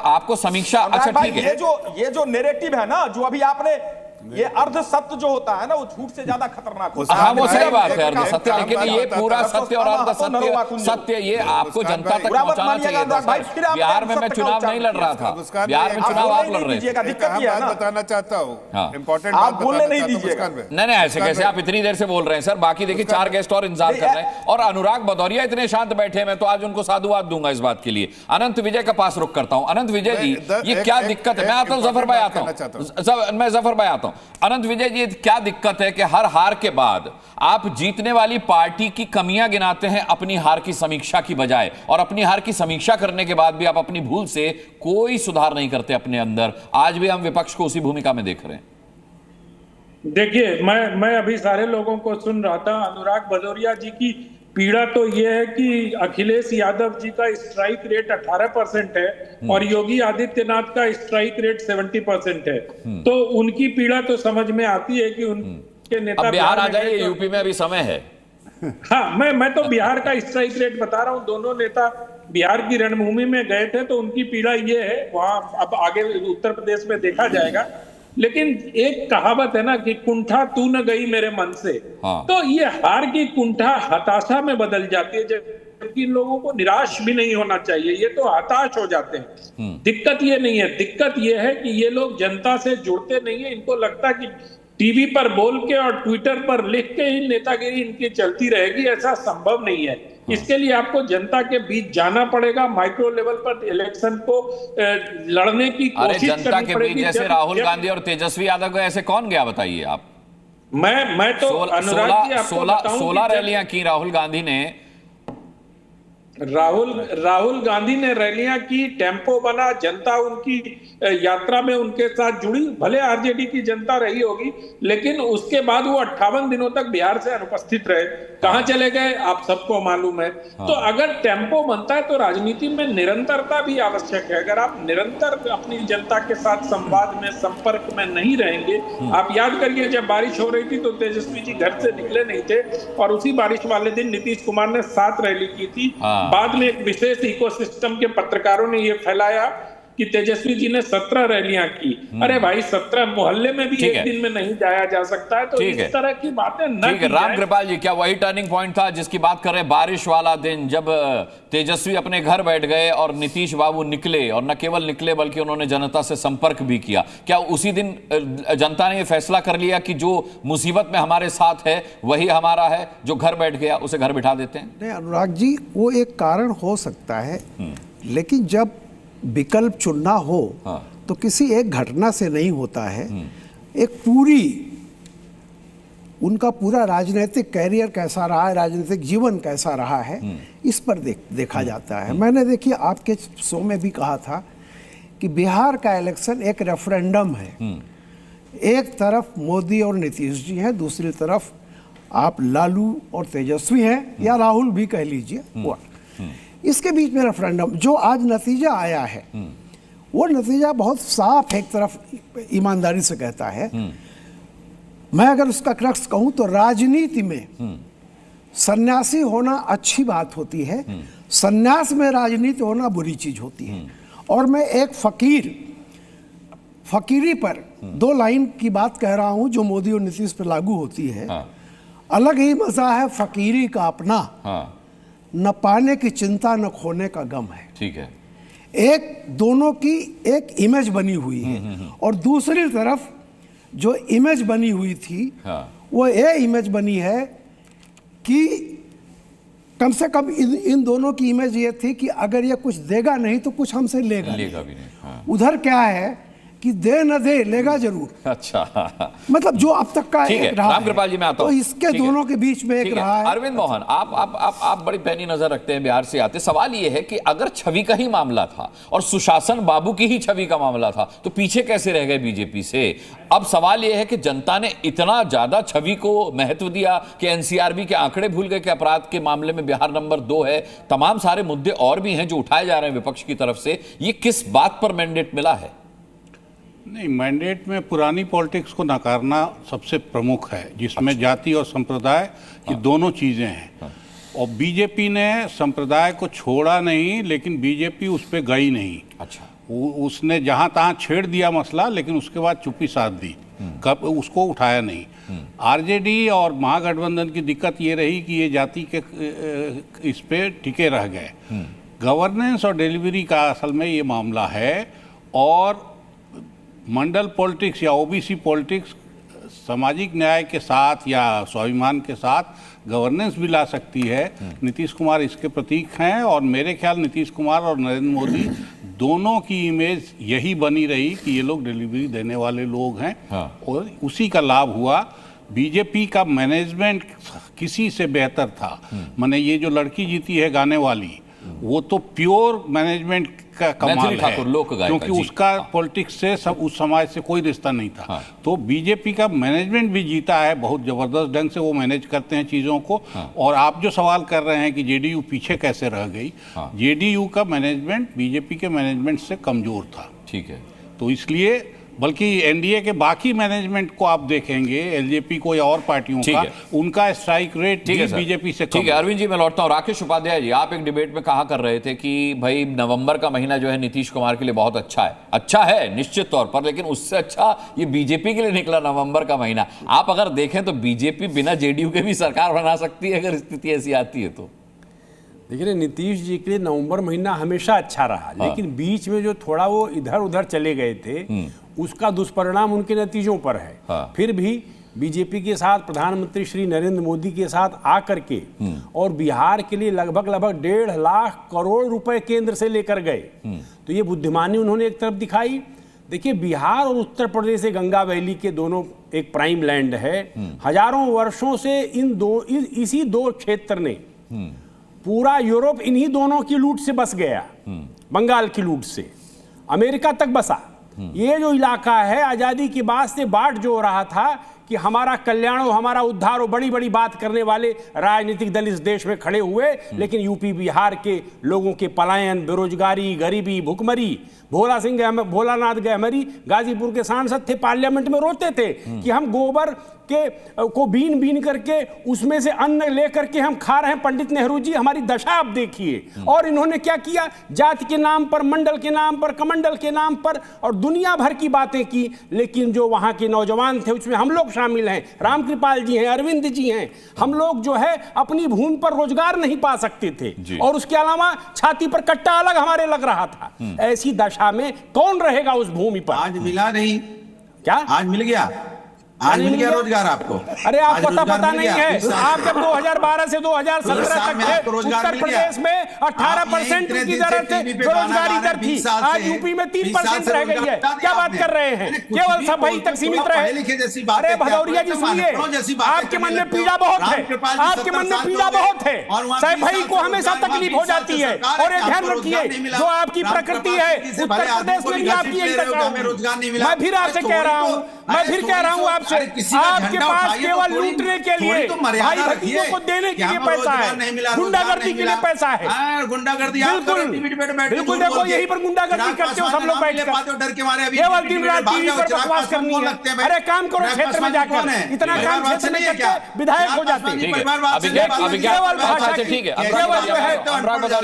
Speaker 1: आपको समीक्षा, अच्छा ठीक है,
Speaker 17: ये जो नैरेटिव है ना, जो अभी आपने ये अर्ध सत्य जो होता है ना, वो झूठ से ज्यादा खतरनाक होता है।
Speaker 1: हाँ, वो सही बात है, अर्ध सत्य, लेकिन ये पूरा सत्य और अर्ध सत्य ये आपको जनता तक पहुंचाना चाहिए था। बिहार में मैं चुनाव नहीं लड़ रहा था, बिहार में चुनाव आप लड़ रहे थे।
Speaker 13: बताना चाहता हूँ, इम्पोर्टेंट
Speaker 17: आप बोलने नहीं दीजिएगा।
Speaker 1: नहीं, ऐसे कैसे आप इतनी देर से बोल रहे हैं सर? बाकी देखिए 4 गेस्ट और इंतजार कर रहे हैं, और अनुराग भदौरिया इतने शांत बैठे हैं, मैं तो आज उनको साधुवाद दूंगा इस बात के लिए। अनंत विजय का पास रुख करता हूं। अनंत विजय जी, ये क्या दिक्कत है? मैं आता हूं, जफर भाई आता हूं, मैं जफर भाई आता हूं। अनंत विजय जी, क्या दिक्कत है कि हर हार के बाद आप जीतने वाली पार्टी की कमियां गिनाते हैं अपनी हार की समीक्षा की बजाय, और अपनी हार की समीक्षा करने के बाद भी आप अपनी भूल से कोई सुधार नहीं करते अपने अंदर। आज भी हम विपक्ष को उसी भूमिका में देख रहे हैं।
Speaker 18: देखिए, मैं अभी सारे लोगों को सुन रहा था। अनुराग भदौरिया जी की पीड़ा तो ये है कि अखिलेश यादव जी का स्ट्राइक रेट 18% है और योगी आदित्यनाथ का स्ट्राइक रेट 70% है। तो उनकी पीड़ा तो समझ में आती है कि उनके नेता
Speaker 1: अब बिहार आ जाइए, यूपी में अभी समय है।
Speaker 18: हाँ, मैं तो बिहार का स्ट्राइक रेट बता रहा हूँ। दोनों नेता बिहार की रणभूमि में गए थे, तो उनकी पीड़ा ये है। वहां अब आगे उत्तर प्रदेश में देखा जाएगा। लेकिन एक कहावत है ना कि कुंठा तू न गई मेरे मन से। हाँ। तो ये हार की कुंठा हताशा में बदल जाती है, जबकि इन लोगों को निराश भी नहीं होना चाहिए, ये तो हताश हो जाते हैं। दिक्कत ये नहीं है, दिक्कत ये है कि ये लोग जनता से जुड़ते नहीं है। इनको लगता है कि टीवी पर बोल के और ट्विटर पर लिख के ही नेतागिरी इनकी चलती रहेगी। ऐसा संभव नहीं है। इसके लिए आपको जनता के बीच जाना पड़ेगा, माइक्रो लेवल पर इलेक्शन को लड़ने की कोशिश
Speaker 1: जनता के बीच। जैसे राहुल गांधी और तेजस्वी यादव को ऐसे कौन गया, बताइए आप।
Speaker 18: मैं तो
Speaker 1: 16 रैलियां की राहुल गांधी ने।
Speaker 18: राहुल गांधी ने रैलियां की, टेम्पो बना, जनता उनकी यात्रा में उनके साथ जुड़ी। भले आरजेडी की जनता रही होगी, लेकिन उसके बाद वो 58 दिनों तक बिहार से अनुपस्थित रहे। कहां चले गए आप सबको मालूम है। तो अगर टेम्पो बनता है तो राजनीति में निरंतरता भी आवश्यक है। अगर आप निरंतर अपनी जनता के साथ संवाद में, संपर्क में नहीं रहेंगे। आप याद करिए, जब बारिश हो रही थी तो तेजस्वी जी घर से निकले नहीं थे, और उसी बारिश वाले दिन नीतीश कुमार ने 7 रैली की थी। बाद में एक विशेष इकोसिस्टम के पत्रकारों ने यह फैलाया कि तेजस्वी जी ने 17 रैलियां की। अरे भाई, 17 मोहल्ले में भी एक दिन में नहीं जाया जा सकता है। तो इस तरह की बातें न की
Speaker 1: राम कृपाल जी, क्या वही टर्निंग पॉइंट था जिसकी बात कर रहे हैं? बारिश वाला दिन जब तेजस्वी अपने घर बैठ गए और नीतीश बाबू निकले, और न केवल निकले बल्कि उन्होंने जनता से संपर्क भी किया। क्या उसी दिन जनता ने यह फैसला कर लिया कि जो मुसीबत में हमारे साथ है वही हमारा है, जो घर बैठ गया उसे घर बिठा देते हैं?
Speaker 19: नहीं अनुराग जी, वो एक कारण हो सकता है, लेकिन जब विकल्प चुनना हो तो किसी एक घटना से नहीं होता है। एक उनका पूरा राजनीतिक कैरियर कैसा रहा है, राजनीतिक जीवन कैसा रहा है, इस पर देखा जाता है। मैंने देखिए आपके शो में भी कहा था कि बिहार का इलेक्शन एक रेफरेंडम है। एक तरफ मोदी और नीतीश जी हैं, दूसरी तरफ आप लालू और तेजस्वी हैं, या राहुल भी कह लीजिए। इसके बीच में रेफरेंडम जो आज नतीजा आया है, वो नतीजा बहुत साफ एक तरफ ईमानदारी से कहता है। मैं अगर उसका क्रक्स कहूं तो राजनीति में सन्यासी होना अच्छी बात होती है, सन्यास में राजनीति होना बुरी चीज होती है। और मैं एक फकीरी पर 2 लाइन की बात कह रहा हूं जो मोदी और नीतीश पर लागू होती है। अलग ही मजा है फकीरी का अपना, न पाने की चिंता न खोने का गम है।
Speaker 1: ठीक है।
Speaker 19: एक दोनों की एक इमेज बनी हुई है, और दूसरी तरफ जो इमेज बनी हुई थी वो ये इमेज बनी है कि कम से कम इन दोनों की इमेज ये थी कि अगर ये कुछ देगा नहीं तो कुछ हमसे लेगा भी नहीं। उधर क्या है कि दे न दे, लेगा जरूर।
Speaker 1: अच्छा,
Speaker 19: मतलब जो अब तक का
Speaker 1: एक रहा राम कृपाल जी, मैं आता हूं।
Speaker 19: तो इसके दोनों के बीच में एक रहा है।
Speaker 1: अरविंद मोहन, आप बड़ी पैनी नजर रखते हैं, बिहार से आते। सवाल ये है कि अगर छवि का ही मामला था और सुशासन बाबू की ही छवि का मामला था, तो पीछे कैसे रह गए बीजेपी से? अब सवाल यह है कि जनता ने इतना ज्यादा छवि को महत्व दिया कि एनसीआरबी के आंकड़े भूल गए कि अपराध के मामले में बिहार नंबर 2 है। तमाम सारे मुद्दे और भी हैं जो उठाए जा रहे हैं विपक्ष की तरफ से। ये किस बात पर मैंडेट मिला है?
Speaker 9: नहीं, मैंडेट में पुरानी पॉलिटिक्स को नकारना सबसे प्रमुख है, जिसमें जाति और संप्रदाय की दोनों चीज़ें हैं। और बीजेपी ने संप्रदाय को छोड़ा नहीं, लेकिन बीजेपी उस पर गई नहीं।
Speaker 1: अच्छा,
Speaker 9: उसने जहाँ तहाँ छेड़ दिया मसला, लेकिन उसके बाद चुप्पी साध दी। कब उसको उठाया नहीं। आरजेडी और महागठबंधन की दिक्कत ये रही कि ये जाति के इस पे टिके रह गए। गवर्नेंस और डिलीवरी का असल में ये मामला है, और मंडल पॉलिटिक्स या ओबीसी पॉलिटिक्स सामाजिक न्याय के साथ या स्वाभिमान के साथ गवर्नेंस भी ला सकती है। नीतीश कुमार इसके प्रतीक हैं, और मेरे ख्याल नीतीश कुमार और नरेंद्र मोदी दोनों की इमेज यही बनी रही कि ये लोग डिलीवरी देने वाले लोग हैं। और उसी का लाभ हुआ। बीजेपी का मैनेजमेंट किसी से बेहतर था। माने ये जो लड़की जीती है गाने वाली, वो तो प्योर मैनेजमेंट का कमाल है, क्योंकि उसका पॉलिटिक्स से सब उस समाज से कोई रिश्ता नहीं था। तो बीजेपी का मैनेजमेंट भी जीता है, बहुत जबरदस्त ढंग से वो मैनेज करते हैं चीज़ों को। और आप जो सवाल कर रहे हैं कि जेडीयू पीछे कैसे रह गई, जेडीयू का मैनेजमेंट बीजेपी के मैनेजमेंट से कमजोर था।
Speaker 1: ठीक है,
Speaker 9: तो इसलिए बल्कि एनडीए के बाकी मैनेजमेंट को आप देखेंगे, एलजेपी को या और पार्टियों का, उनका स्ट्राइक रेट बीजेपी से कम।
Speaker 1: ठीक है अरविंद जी, मैं लौटता हूं। राकेश उपाध्याय जी, आप एक डिबेट में कहा कर रहे थे कि भाई नवंबर का महीना जो है नीतीश कुमार के लिए बहुत अच्छा है निश्चित तौर पर, लेकिन उससे अच्छा ये बीजेपी के लिए निकला नवंबर का महीना। आप अगर देखें तो बीजेपी बिना जेडीयू के भी सरकार बना सकती है अगर स्थिति ऐसी आती है तो।
Speaker 20: देखिए, नीतीश जी के लिए नवंबर महीना हमेशा अच्छा रहा, लेकिन बीच में जो थोड़ा वो इधर उधर चले गए थे, उसका दुष्परिणाम उनके नतीजों पर है। फिर भी बीजेपी के साथ प्रधानमंत्री श्री नरेंद्र मोदी के साथ आकर के और बिहार के लिए लगभग 1.5 लाख करोड़ रुपए केंद्र से लेकर गए, तो ये बुद्धिमानी उन्होंने एक तरफ दिखाई। देखिए, बिहार और उत्तर प्रदेश से गंगा वैली के दोनों एक प्राइम लैंड है। हजारों वर्षों से इसी दो क्षेत्र ने पूरा यूरोप इन्हीं दोनों की लूट से बस गया, बंगाल की लूट से अमेरिका तक बसा। ये जो इलाका है, आजादी के बाद से बाट जो हो रहा था कि हमारा कल्याण हो, हमारा उद्धार हो, बड़ी बड़ी बात करने वाले राजनीतिक दल इस देश में खड़े हुए, लेकिन यूपी बिहार के लोगों के पलायन, बेरोजगारी, गरीबी, भुखमरी, भोलानाथ गहमरी गाजीपुर के सांसद थे, पार्लियामेंट में रोते थे कि हम गोबर को बीन बीन करके उसमें से अन्न लेकर के हम खा रहे हैं। पंडित नेहरू जी, हमारी दशा आप देखिए। और इन्होंने क्या किया, जाति के नाम पर, मंडल के नाम पर, कमंडल के नाम पर और दुनिया भर की बातें की। लेकिन जो वहां के नौजवान थे, उसमें हम लोग शामिल हैं, रामकृपाल जी हैं, अरविंद जी हैं, हम लोग जो है अपनी भूमि पर रोजगार नहीं पा सकते थे, और उसके अलावा छाती पर कट्टा अलग हमारे लग रहा था। ऐसी दशा में कौन रहेगा उस भूमि पर?
Speaker 12: आज मिला नहीं
Speaker 20: क्या?
Speaker 12: आज मिल गया, आज मिल गया रोजगार आपको।
Speaker 20: अरे आपको तो पता नहीं है, आप जब 2012 से 2017 तक थे, उत्तर प्रदेश में 18% की दर से बेरोजगारी दर थी, आज यूपी में 3% रह गई है। क्या बात कर रहे हैं? केवल सफाई तक सीमित रहे। अरे भदौरिया जी सुनिए, आपके मन में पीड़ा बहुत है, आपके मन में पीड़ा बहुत है। सफाई को हमेशा तकलीफ हो जाती है, और ये ध्यान रखिए, जो आपकी प्रकृति है उत्तर प्रदेश में भी आपकी यही दशा होगी। मैं फिर आपसे कह रहा हूँ, आपसे, आपके पास केवल लूटने के लिए, भाई भतीजों को देने के लिए पैसा है, गुंडागर्दी के लिए पैसा है।
Speaker 12: गुंडागर्दी
Speaker 20: बिल्कुल, देखो यही पर गुंडागर्दी करते हो सब लोग बैठकर, केवल दिन रात टीवी पर बकवास करनी है। अरे काम करो क्षेत्र में जाकर, इतना काम क्षेत्र में करके विधायक हो जाते हैं। केवल भाषा की, केवल जो है,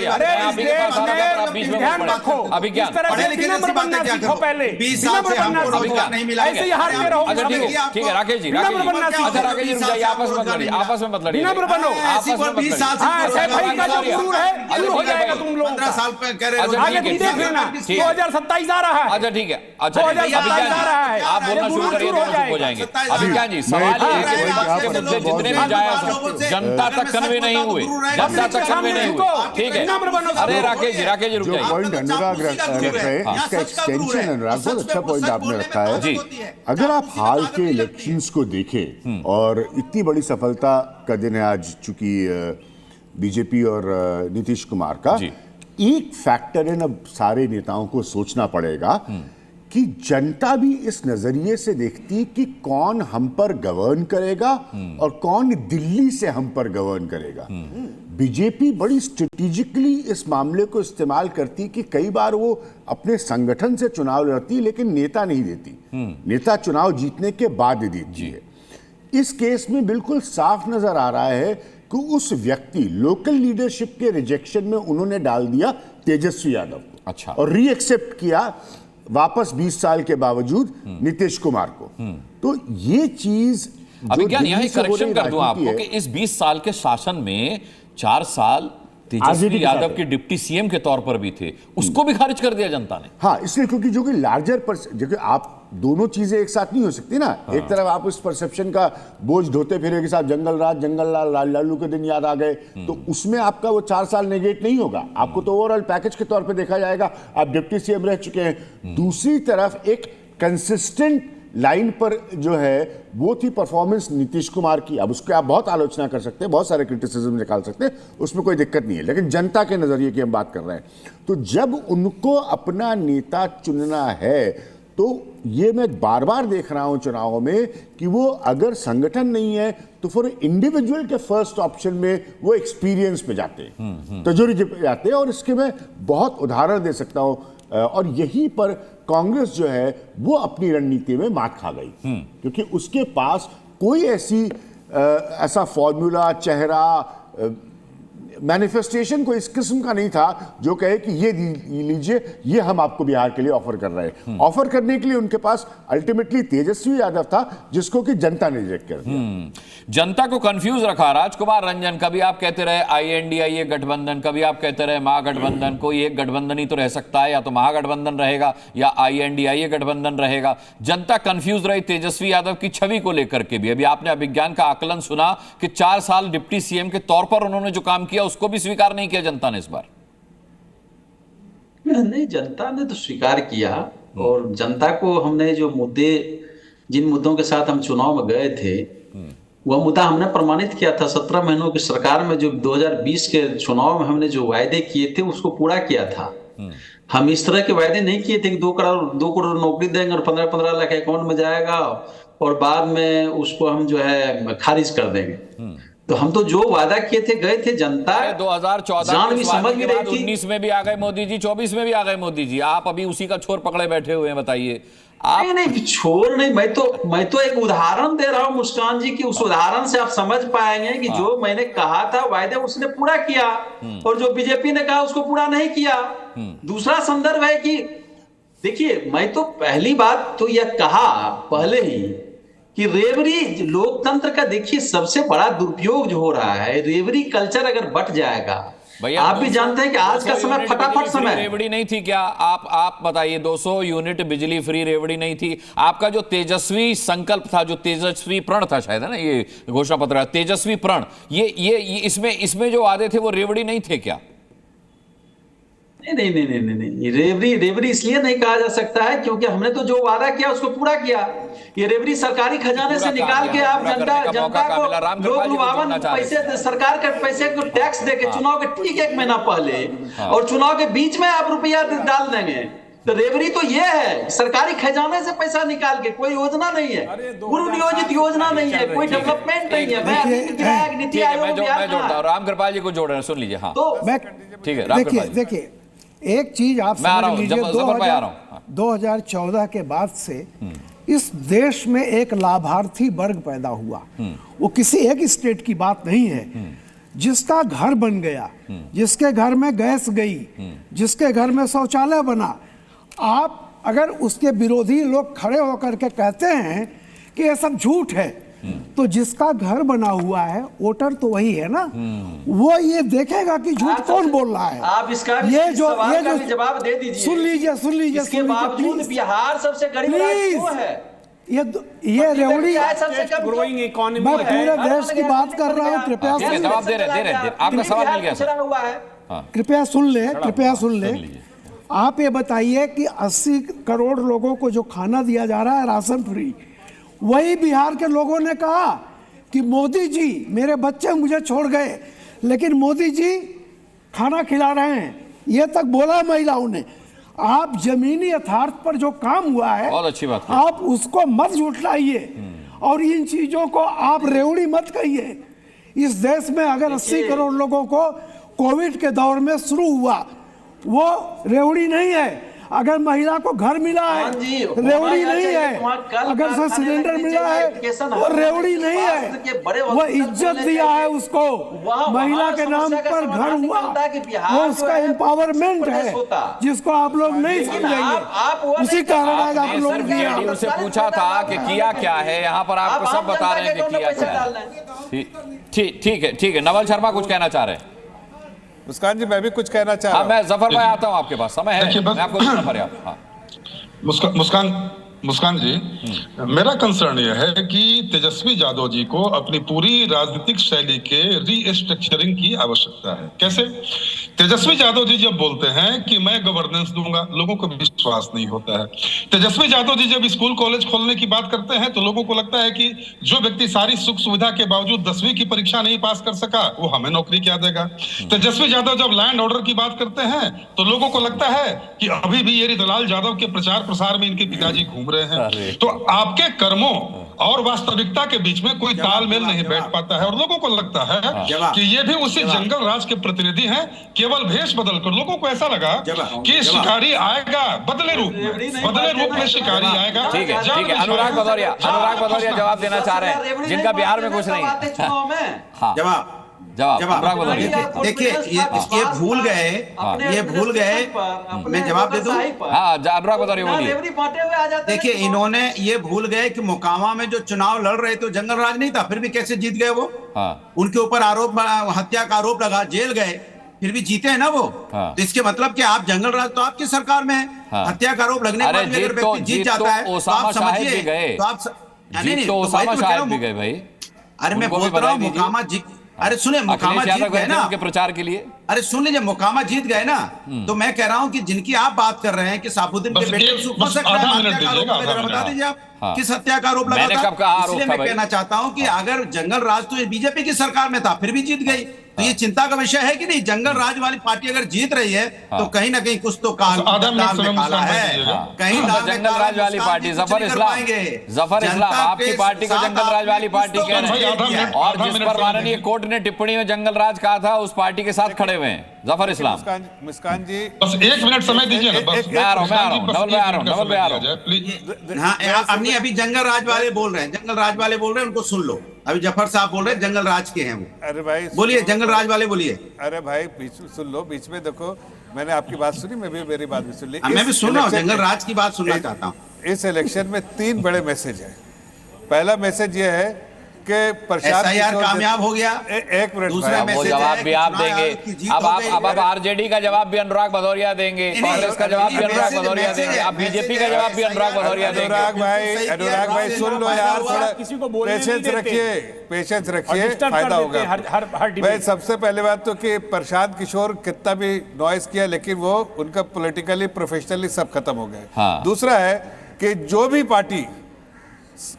Speaker 20: अरे इस देश में ध्यान रखो, इस तरह से विनम्र बनना सीखो, पहले विनम्र बनना सीखो, ऐसे ही हारते रहो।
Speaker 1: ठीक है राकेश जी, अच्छा राकेश जी रुक जाइए, आपस में मत लड़िए,
Speaker 20: विनम्र बनो,
Speaker 1: आपस में मत लड़िए।
Speaker 20: सफाई का जो गुरूर है, दूर हो जाएगा तुम लोग।
Speaker 12: 15 साल पे कह रहे हो,
Speaker 20: आगे तुम देख लेना, 2027 आ रहा है।
Speaker 1: अच्छा ठीक है, अच्छा
Speaker 20: 2027 आ रहा है,
Speaker 1: आप बोलना शुरू करिए तो चुप हो जाएंगे। अभी क्या जी, सवाल ये है कि विपक्ष के मुद्दे जितने भी जायज जनता तक कन्वे नहीं हुए, जनता तक कन्वे नहीं हुए, ठीक है। अरे राकेश जी रुक जाइए।
Speaker 15: पॉइंट अनुराग रख रहे हैं, इसका एक्सटेंशन अनुराग, बहुत अच्छा पॉइंट आपने रखा है जी। अगर आप हाल के इलेक्शंस को देखें, और इतनी बड़ी सफलता का दिन है आज, चूंकि बीजेपी और नीतीश कुमार का, एक फैक्टर है, अब सारे नेताओं को सोचना पड़ेगा कि जनता भी इस नजरिए से देखती कि कौन हम पर गवर्न करेगा और कौन दिल्ली से हम पर गवर्न करेगा। बीजेपी बड़ी स्ट्रेटेजिकली इस मामले को इस्तेमाल करती कि कई बार वो अपने संगठन से चुनाव लड़ती, लेकिन नेता नहीं देती, नेता चुनाव जीतने के बाद देती है। इस केस में बिल्कुल साफ नजर आ रहा है कि उस व्यक्ति, लोकल लीडरशिप के रिजेक्शन में उन्होंने डाल दिया तेजस्वी यादव को,
Speaker 1: अच्छा,
Speaker 15: और री एक्सेप्ट किया वापस 20 साल के बावजूद नीतीश कुमार को। तो ये चीज
Speaker 1: अभी क्या यहाँ करेक्शन कर दूं आपको कि इस 20 साल के शासन में 4 साल तेजस्वी यादव के डिप्टी सीएम के तौर पर भी थे, उसको भी खारिज कर दिया जनता ने।
Speaker 15: हाँ, इसलिए क्योंकि जो कि लार्जर जो आप दोनों चीजें एक साथ नहीं हो सकती ना। हाँ। एक तरफ आप उस परसेप्शन का बोझ ढोते फिरे कि साहब जंगल राज जंगल लालू के दिन याद आ गए, तो उसमें आपका वो 4 साल नेगेट नहीं होगा, आपको तो ओवरऑल पैकेज के तौर पे देखा जाएगा। आप डिप्टी सीएम रह चुके हैं। दूसरी तरफ एक कंसिस्टेंट लाइन पर जो है वो थी परफॉर्मेंस नीतीश कुमार की। अब उसके आप बहुत आलोचना कर सकते हैं, बहुत सारे क्रिटिसिज्म निकाल सकते हैं, उसमें कोई दिक्कत नहीं है, लेकिन जनता के नजरिए की हम बात कर रहे हैं। तो जब उनको अपना नेता चुनना है, तो ये मैं बार बार देख रहा हूं चुनावों में कि वो अगर संगठन नहीं है तो फिर इंडिविजुअल के फर्स्ट ऑप्शन में वो एक्सपीरियंस पे जाते हैं, तजुर्बे पे जाते हैं। और इसके मैं बहुत उदाहरण दे सकता हूं, और यहीं पर कांग्रेस जो है वो अपनी रणनीति में मात खा गई, क्योंकि उसके पास कोई ऐसा फॉर्मूला, चेहरा, मैनिफेस्टेशन कोई इस किस्म का नहीं था जो कहे कि ये लीजिए, ये हम आपको बिहार के लिए ऑफर कर रहे हैं। ऑफर करने के लिए उनके पास अल्टीमेटली तेजस्वी यादव था, जिसको कि जनता ने रिजेक्ट कर दिया।
Speaker 1: जनता को कंफ्यूज रखा राजकुमार रंजन। कभी आप कहते रहे INDIA गठबंधन, कभी आप कहते रहे महागठबंधन। कोई एक गठबंधन ही तो रह सकता है, या तो महागठबंधन रहेगा या INDIA गठबंधन रहेगा। जनता कंफ्यूज रही तेजस्वी यादव की छवि को लेकर के भी। अभी आपने अभिज्ञान का आकलन सुना कि 4 साल डिप्टी सीएम के तौर पर उन्होंने जो काम किया उसको भी स्वीकार नहीं किया जनता ने इस बार।
Speaker 16: नहीं, जनता ने तो स्वीकार किया, और जनता को हमने जो जिन मुद्दों के साथ हम चुनाव में गए थे, वह मुद्दा हमने प्रमाणित किया था। 17 महीनों की सरकार में जो 2020 के चुनाव में हमने जो वायदे किए थे उसको पूरा किया था। हम इस तरह के वायदे नहीं किए थे कि 2 करोड़ नौकरी देंगे और 15-15 लाख अकाउंट में जाएगा और बाद में उसको हम जो है खारिज कर देंगे। तो हम तो जो वादा किए थे गए थे। जनता
Speaker 1: 2014 भी समझ में रही थी, 19 में भी आ गए मोदी जी, 24 में भी आ गए मोदी जी। आप अभी उसी का छोर पकड़े बैठे हुए हैं, बताइए आप।
Speaker 16: नहीं, छोर नहीं, मैं तो एक उदाहरण दे रहा हूं मुस्कान जी, कि उस उदाहरण से आप समझ पाएंगे कि जो मैंने कहा था वायदे उसने पूरा किया, और जो बीजेपी ने कहा उसको पूरा नहीं किया। दूसरा संदर्भ है कि देखिए, मैं तो पहली बात तो यह कहा पहले ही कि रेवड़ी लोकतंत्र का देखिए सबसे बड़ा दुरुपयोग जो हो रहा है, रेवड़ी कल्चर अगर बट जाएगा, आप भी जानते हैं कि आज का समय फटाफट समय।
Speaker 1: रेवड़ी नहीं थी क्या? आप बताइए, 200 यूनिट बिजली फ्री रेवड़ी नहीं थी? आपका जो तेजस्वी संकल्प था, जो तेजस्वी प्रण था, शायद है ना ये घोषणा पत्र, तेजस्वी प्रण, ये इसमें जो वादे थे वो रेवड़ी नहीं थे क्या?
Speaker 16: नहीं, रेवड़ी इसलिए नहीं कहा जा सकता है क्योंकि हमने तो जो वादा किया उसको पूरा किया। ये रेवड़ी सरकारी खजाने से निकाल के आप जनता को लोग लुभावन पैसे, सरकार के पैसे को टैक्स देके चुनाव के ठीक 1 महीना पहले और चुनाव के बीच में आप रुपया डाल देंगे। तो रेवड़ी तो ये है, सरकारी खजाने से पैसा निकाल के, कोई योजना नहीं है, पूर्व नियोजित योजना नहीं है, कोई डेवलपमेंट नहीं है। मैं नीति आयोग
Speaker 1: मैं जोड़ता हूं, राम कृपाल जी को जोड़ रहे हैं, सुन लीजिए। हाँ, ठीक है,
Speaker 19: देखिए एक चीज आप समझ लीजिए, 2014 के बाद से इस देश में एक लाभार्थी वर्ग पैदा हुआ। वो किसी एक स्टेट की बात नहीं है, जिसका घर बन गया, जिसके घर में गैस गई, जिसके घर में शौचालय बना। आप अगर उसके विरोधी लोग खड़े होकर के कहते हैं कि ये सब झूठ है, तो जिसका घर बना हुआ है वोटर तो वही है ना, वो ये देखेगा कि झूठ कौन बोल रहा है।
Speaker 16: आप इसका ये जो जवाब दे दीजिए।
Speaker 19: सुन लीजिए
Speaker 16: इसके बावजूद बिहार सबसे गरीब राज्य क्यों है?
Speaker 19: ये रेवड़ी
Speaker 20: ग्रोइंग इकोनॉमी,
Speaker 19: मैं पूरे देश की बात कर रहा हूँ। कृपया
Speaker 1: जवाब दे रहे आपका सवाल मिल गया।
Speaker 19: कृपया सुन ले। आप ये बताइए कि 80 करोड़ लोगों को जो खाना दिया जा रहा है राशन फ्री, वही बिहार के लोगों ने कहा कि मोदी जी मेरे बच्चे मुझे छोड़ गए, लेकिन मोदी जी खाना खिला रहे हैं, ये तक बोला महिलाओं ने। आप जमीनी यथार्थ पर जो काम हुआ है,
Speaker 1: बहुत अच्छी बात है,
Speaker 19: आप उसको मत झुठलाइए और इन चीजों को आप रेवड़ी मत कहिए। इस देश में अगर 80 करोड़ लोगों को कोविड के दौर में शुरू हुआ, वो रेवड़ी नहीं है। अगर महिला को घर मिला है रेवड़ी नहीं है, अगर से सिलेंडर मिला है वो रेवड़ी नहीं है, वो इज्जत दिया है उसको, महिला के नाम पर घर हुआ, वो उसका एम्पावरमेंट है जिसको आप लोग नहीं समझेंगे। उसी कारण आज आप लोग
Speaker 1: उनसे पूछा था कि किया क्या है, यहाँ पर आपको सब बता रहे हैं कि किया क्या है। ठीक है नवल शर्मा कुछ कहना चाह रहे हैं।
Speaker 13: मुस्कान जी मैं भी कुछ कहना चाह रहा हूं।
Speaker 1: मैं जफर भाई आता हूं आपके पास, समय है मैं आपको
Speaker 14: मुस्कान जी, मेरा कंसर्न यह है कि तेजस्वी यादव जी को अपनी पूरी राजनीतिक शैली के रीस्ट्रक्चरिंग की आवश्यकता है। कैसे? तेजस्वी यादव जी जब बोलते हैं कि मैं गवर्नेंस दूंगा, लोगों को विश्वास नहीं होता है। तेजस्वी यादव जी जब स्कूल कॉलेज खोलने की बात करते हैं तो लोगों को लगता है कि जो व्यक्ति सारी सुख सुविधा के बावजूद 10वीं की परीक्षा नहीं पास कर सका वो हमें नौकरी क्या देगा। तेजस्वी यादव जब लैंड ऑर्डर की बात करते हैं तो लोगों को लगता है कि अभी भी ये रीतिलाल यादव के प्रचार प्रसार में इनके पिताजी घूम रहे हैं। तो आपके कर्मों और वास्तविकता के बीच में कोई तालमेल नहीं बैठ पाता है और लोगों को लगता है कि ये भी उसी जंगल राज के प्रतिनिधि हैं। केवल भेष बदलकर लोगों को ऐसा लगा कि शिकारी आएगा बदले रूप में शिकारी आएगा।
Speaker 1: ठीक है अनुराग भदौरिया जवाब देना चाह रहे हैं, जिनका बिहार में कुछ नहीं है।
Speaker 12: जवाब देखिए ये भूल गए मैं जवाब दे दूं।
Speaker 1: अनुराग भदौरिया बोलिए।
Speaker 12: देखिए इन्होंने ये भूल गए कि मोकामा में जो चुनाव लड़ रहे थे जंगल राज नहीं था, फिर भी कैसे जीत गए वो। उनके ऊपर हत्या का आरोप लगा, जेल गए, फिर भी जीते हैं ना वो। तो इसके मतलब कि आप जंगल राज तो आपकी सरकार में है, हत्या का आरोप लगने के बाद अगर व्यक्ति जीत जाता है तो आप समझिए तो आप
Speaker 1: भाई।
Speaker 12: अरे मैं बोल रहा हूँ मोकामा जीत, अरे सुने मोकामा जीत गए ना
Speaker 1: उनके प्रचार के लिए।
Speaker 12: अरे सुन लीजिए मोकामा जीत गए ना, तो मैं कह रहा हूं कि जिनकी आप बात कर रहे हैं कि साबुद्दीन के बेटे बता दीजिए आप किस हत्या का आरोप लगा था। इसलिए मैं कहना चाहता हूं कि अगर जंगल राज तो बीजेपी की सरकार में था फिर भी जीत गई, तो ये चिंता का विषय है कि नहीं। जंगल राज वाली पार्टी अगर जीत रही है तो कहीं ना कहीं कुछ तो काला है, कहीं
Speaker 1: जंगल राज वाली पार्टी जफर इस्लाम आपकी पार्टी को जंगल राज वाली पार्टी कह रहे हैं, और जिस पर माननीय कोर्ट ने टिप्पणी में जंगल राज कहा था उस पार्टी के साथ खड़े हुए हैं जफर इस्लाम।
Speaker 13: मुस्कान जी
Speaker 14: बस 1 मिनट समय दीजिए ना, बस
Speaker 1: मैं आ रहा हूं नवल भाई आ रहा हूं।
Speaker 12: अभी जंगल राज वाले बोल रहे हैं, उनको सुन लो। अभी जफर साहब बोल रहे हैं जंगल राज के हैं वो।
Speaker 13: अरे भाई
Speaker 12: बोलिए जंगल राज वाले बोलिए।
Speaker 13: अरे भाई बीच में सुन लो, बीच में देखो मैंने आपकी बात सुनी, मैं भी मेरी बात भी सुन ली।
Speaker 12: मैं भी सुन रहा हूँ, जंगल राज की बात सुनना चाहता हूँ।
Speaker 13: इस इलेक्शन में 3 बड़े मैसेज है। पहला मैसेज ये है कि
Speaker 12: एसआईआर कामयाब हो गया।
Speaker 13: एक मिनट,
Speaker 12: दूसरा मैसेज
Speaker 1: जवाब भी आप देंगे। अब आरजेडी का जवाब भी अनुराग भदौरिया देंगे, कांग्रेस का जवाब भी अनुराग भदौरिया देंगे, अब बीजेपी का जवाब भी अनुराग भदौरिया देंगे।
Speaker 13: अनुराग भाई सुन लो यार, थोड़ा पेशेंस रखिए, फायदा होगा। भाई सबसे पहले बात तो कि प्रशांत किशोर कितना भी नॉइस किया लेकिन वो उनका पॉलिटिकली प्रोफेशनली सब खत्म हो गए। दूसरा है कि जो भी पार्टी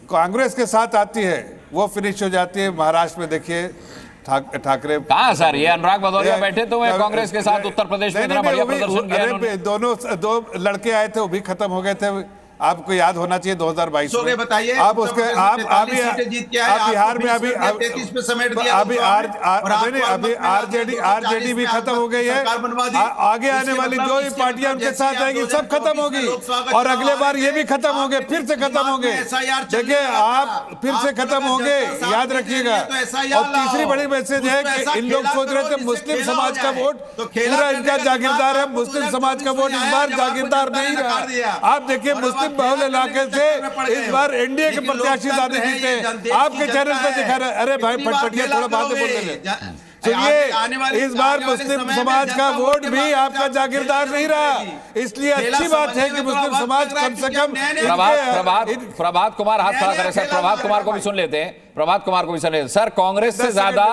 Speaker 13: कांग्रेस के साथ आती है वो फिनिश हो जाती है। महाराष्ट्र में देखिए ठाकरे
Speaker 1: कहाँ सर, ये अनुराग भदौरिया बैठे तो कांग्रेस के साथ उत्तर प्रदेश में इतना बढ़िया प्रदर्शन किया।
Speaker 13: दो लड़के आए थे वो भी खत्म हो गए थे। आपको याद होना चाहिए 2022 में
Speaker 12: बताइए
Speaker 13: आप उसके आप बिहार में अभी आरजेडी भी खत्म हो गई है। आगे आने वाली जो भी पार्टियां उनके साथ आएंगी सब खत्म होगी और अगले बार ये भी खत्म होंगे, फिर से खत्म होंगे। देखिए आप फिर से खत्म होंगे, याद रखिएगा। और तीसरी बड़ी मैसेज है कि इन लोग सोच रहे थे मुस्लिम समाज का वोट पूरा इनका जागीरदार है, मुस्लिम समाज का वोट इस बार जागीरदार नहीं रहा। आप देखिए मुस्लिम बहुल इलाके से इस बार एनडीए के प्रत्याशी ज्यादा जीते। आपके चैनल पे दिखा रहे, अरे भाई फटफटिया थोड़ा बात बोल रहे। सुनिए इस बार मुस्लिम समाज का वोट भी आपका जागीरदार नहीं रहा, इसलिए अच्छी बात है कि मुस्लिम समाज कम से कम।
Speaker 1: प्रभात कुमार हाथ खड़ा करे सर, प्रभात कुमार को भी सुन लेते हैं, प्रभात कुमार को भी सुन लेते हैं। सर कांग्रेस से ज्यादा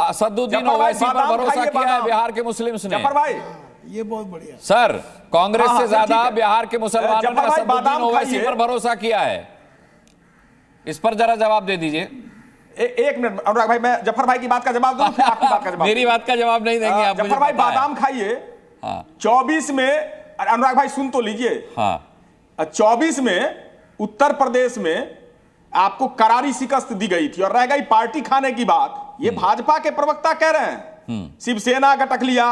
Speaker 1: असदुद्दीन ओवैसी पर भरोसा किया है बिहार के मुस्लिम्स ने।
Speaker 19: ये बहुत बढ़िया
Speaker 1: सर, कांग्रेस से ज्यादा बिहार के मुसलमानों ने असदुद्दीन ओवैसी पर भरोसा किया है। इस पर जरा जवाब दे दीजिए।
Speaker 17: एक मिनट अनुराग भाई, मैं जफर भाई की बात का जवाब दूं, फिर आपकी बात का जवाब।
Speaker 1: मेरी बात का जवाब नहीं देंगे आप।
Speaker 17: जफर भाई बादाम खाइए। 24 में अनुराग भाई सुन तो लीजिए। 24 में उत्तर प्रदेश में आपको करारी शिकस्त दी गई थी और रह गई पार्टी खाने की बात। ये भाजपा के प्रवक्ता कह रहे हैं, शिवसेना का टक लिया,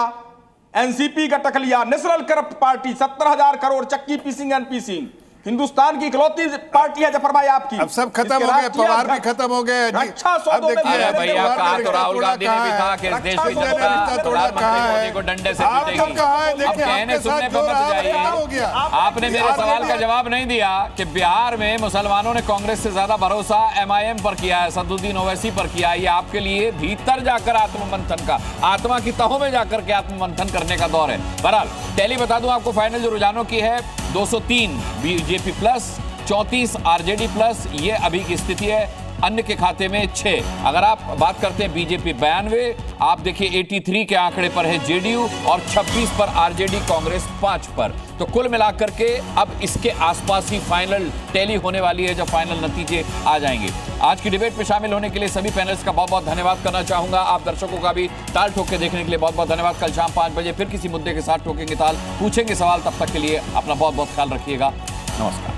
Speaker 17: एनसीपी का टकलिया, नेशनल करप्ट पार्टी, 70,000 करोड़ चक्की पीसिंग एंड पीसिंग, हिंदुस्तान की इकलौती पार्टी है जफर भाई आपकी।
Speaker 13: अब सब खत्म हो गए, पवार भी खत्म हो गए।
Speaker 17: रक्षा सौदों में
Speaker 1: भैया कहा तो राहुल गांधी ने भी था कि इस देश की जनता प्रधानमंत्री मोदी को डंडे से पीटेगी। अब कहने सुनने पर मत जाइए। आपने मेरे सवाल का जवाब नहीं दिया कि बिहार में मुसलमानों ने कांग्रेस से ज्यादा भरोसा MIM पर किया है, सदुद्दीन ओवैसी पर किया है। ये आपके लिए भीतर जाकर आत्ममंथन का, आत्मा की तहों में जाकर के आत्ममंथन करने का दौर है। बहरहाल टैली बता दूं आपको, फाइनल जो रुझानों की है 203 बीजेपी प्लस, 34 आरजेडी प्लस, ये अभी की स्थिति है। अन्य के खाते में 6। अगर आप बात करते हैं बीजेपी 92, आप देखिए 83 के आंकड़े पर है जेडीयू और 26 पर आरजेडी, कांग्रेस 5 पर। तो कुल मिलाकर के अब इसके आसपास ही फाइनल टैली होने वाली है, जब फाइनल नतीजे आ जाएंगे। आज की डिबेट में शामिल होने के लिए सभी पैनलिस्ट का बहुत बहुत धन्यवाद करना चाहूंगा। आप दर्शकों का भी ताल ठोक के देखने के लिए बहुत बहुत धन्यवाद। कल शाम 5 बजे फिर किसी मुद्दे के साथ ठोकेंगे ताल, पूछेंगे सवाल। तब तक के लिए अपना बहुत बहुत ख्याल रखिएगा। नमस्कार।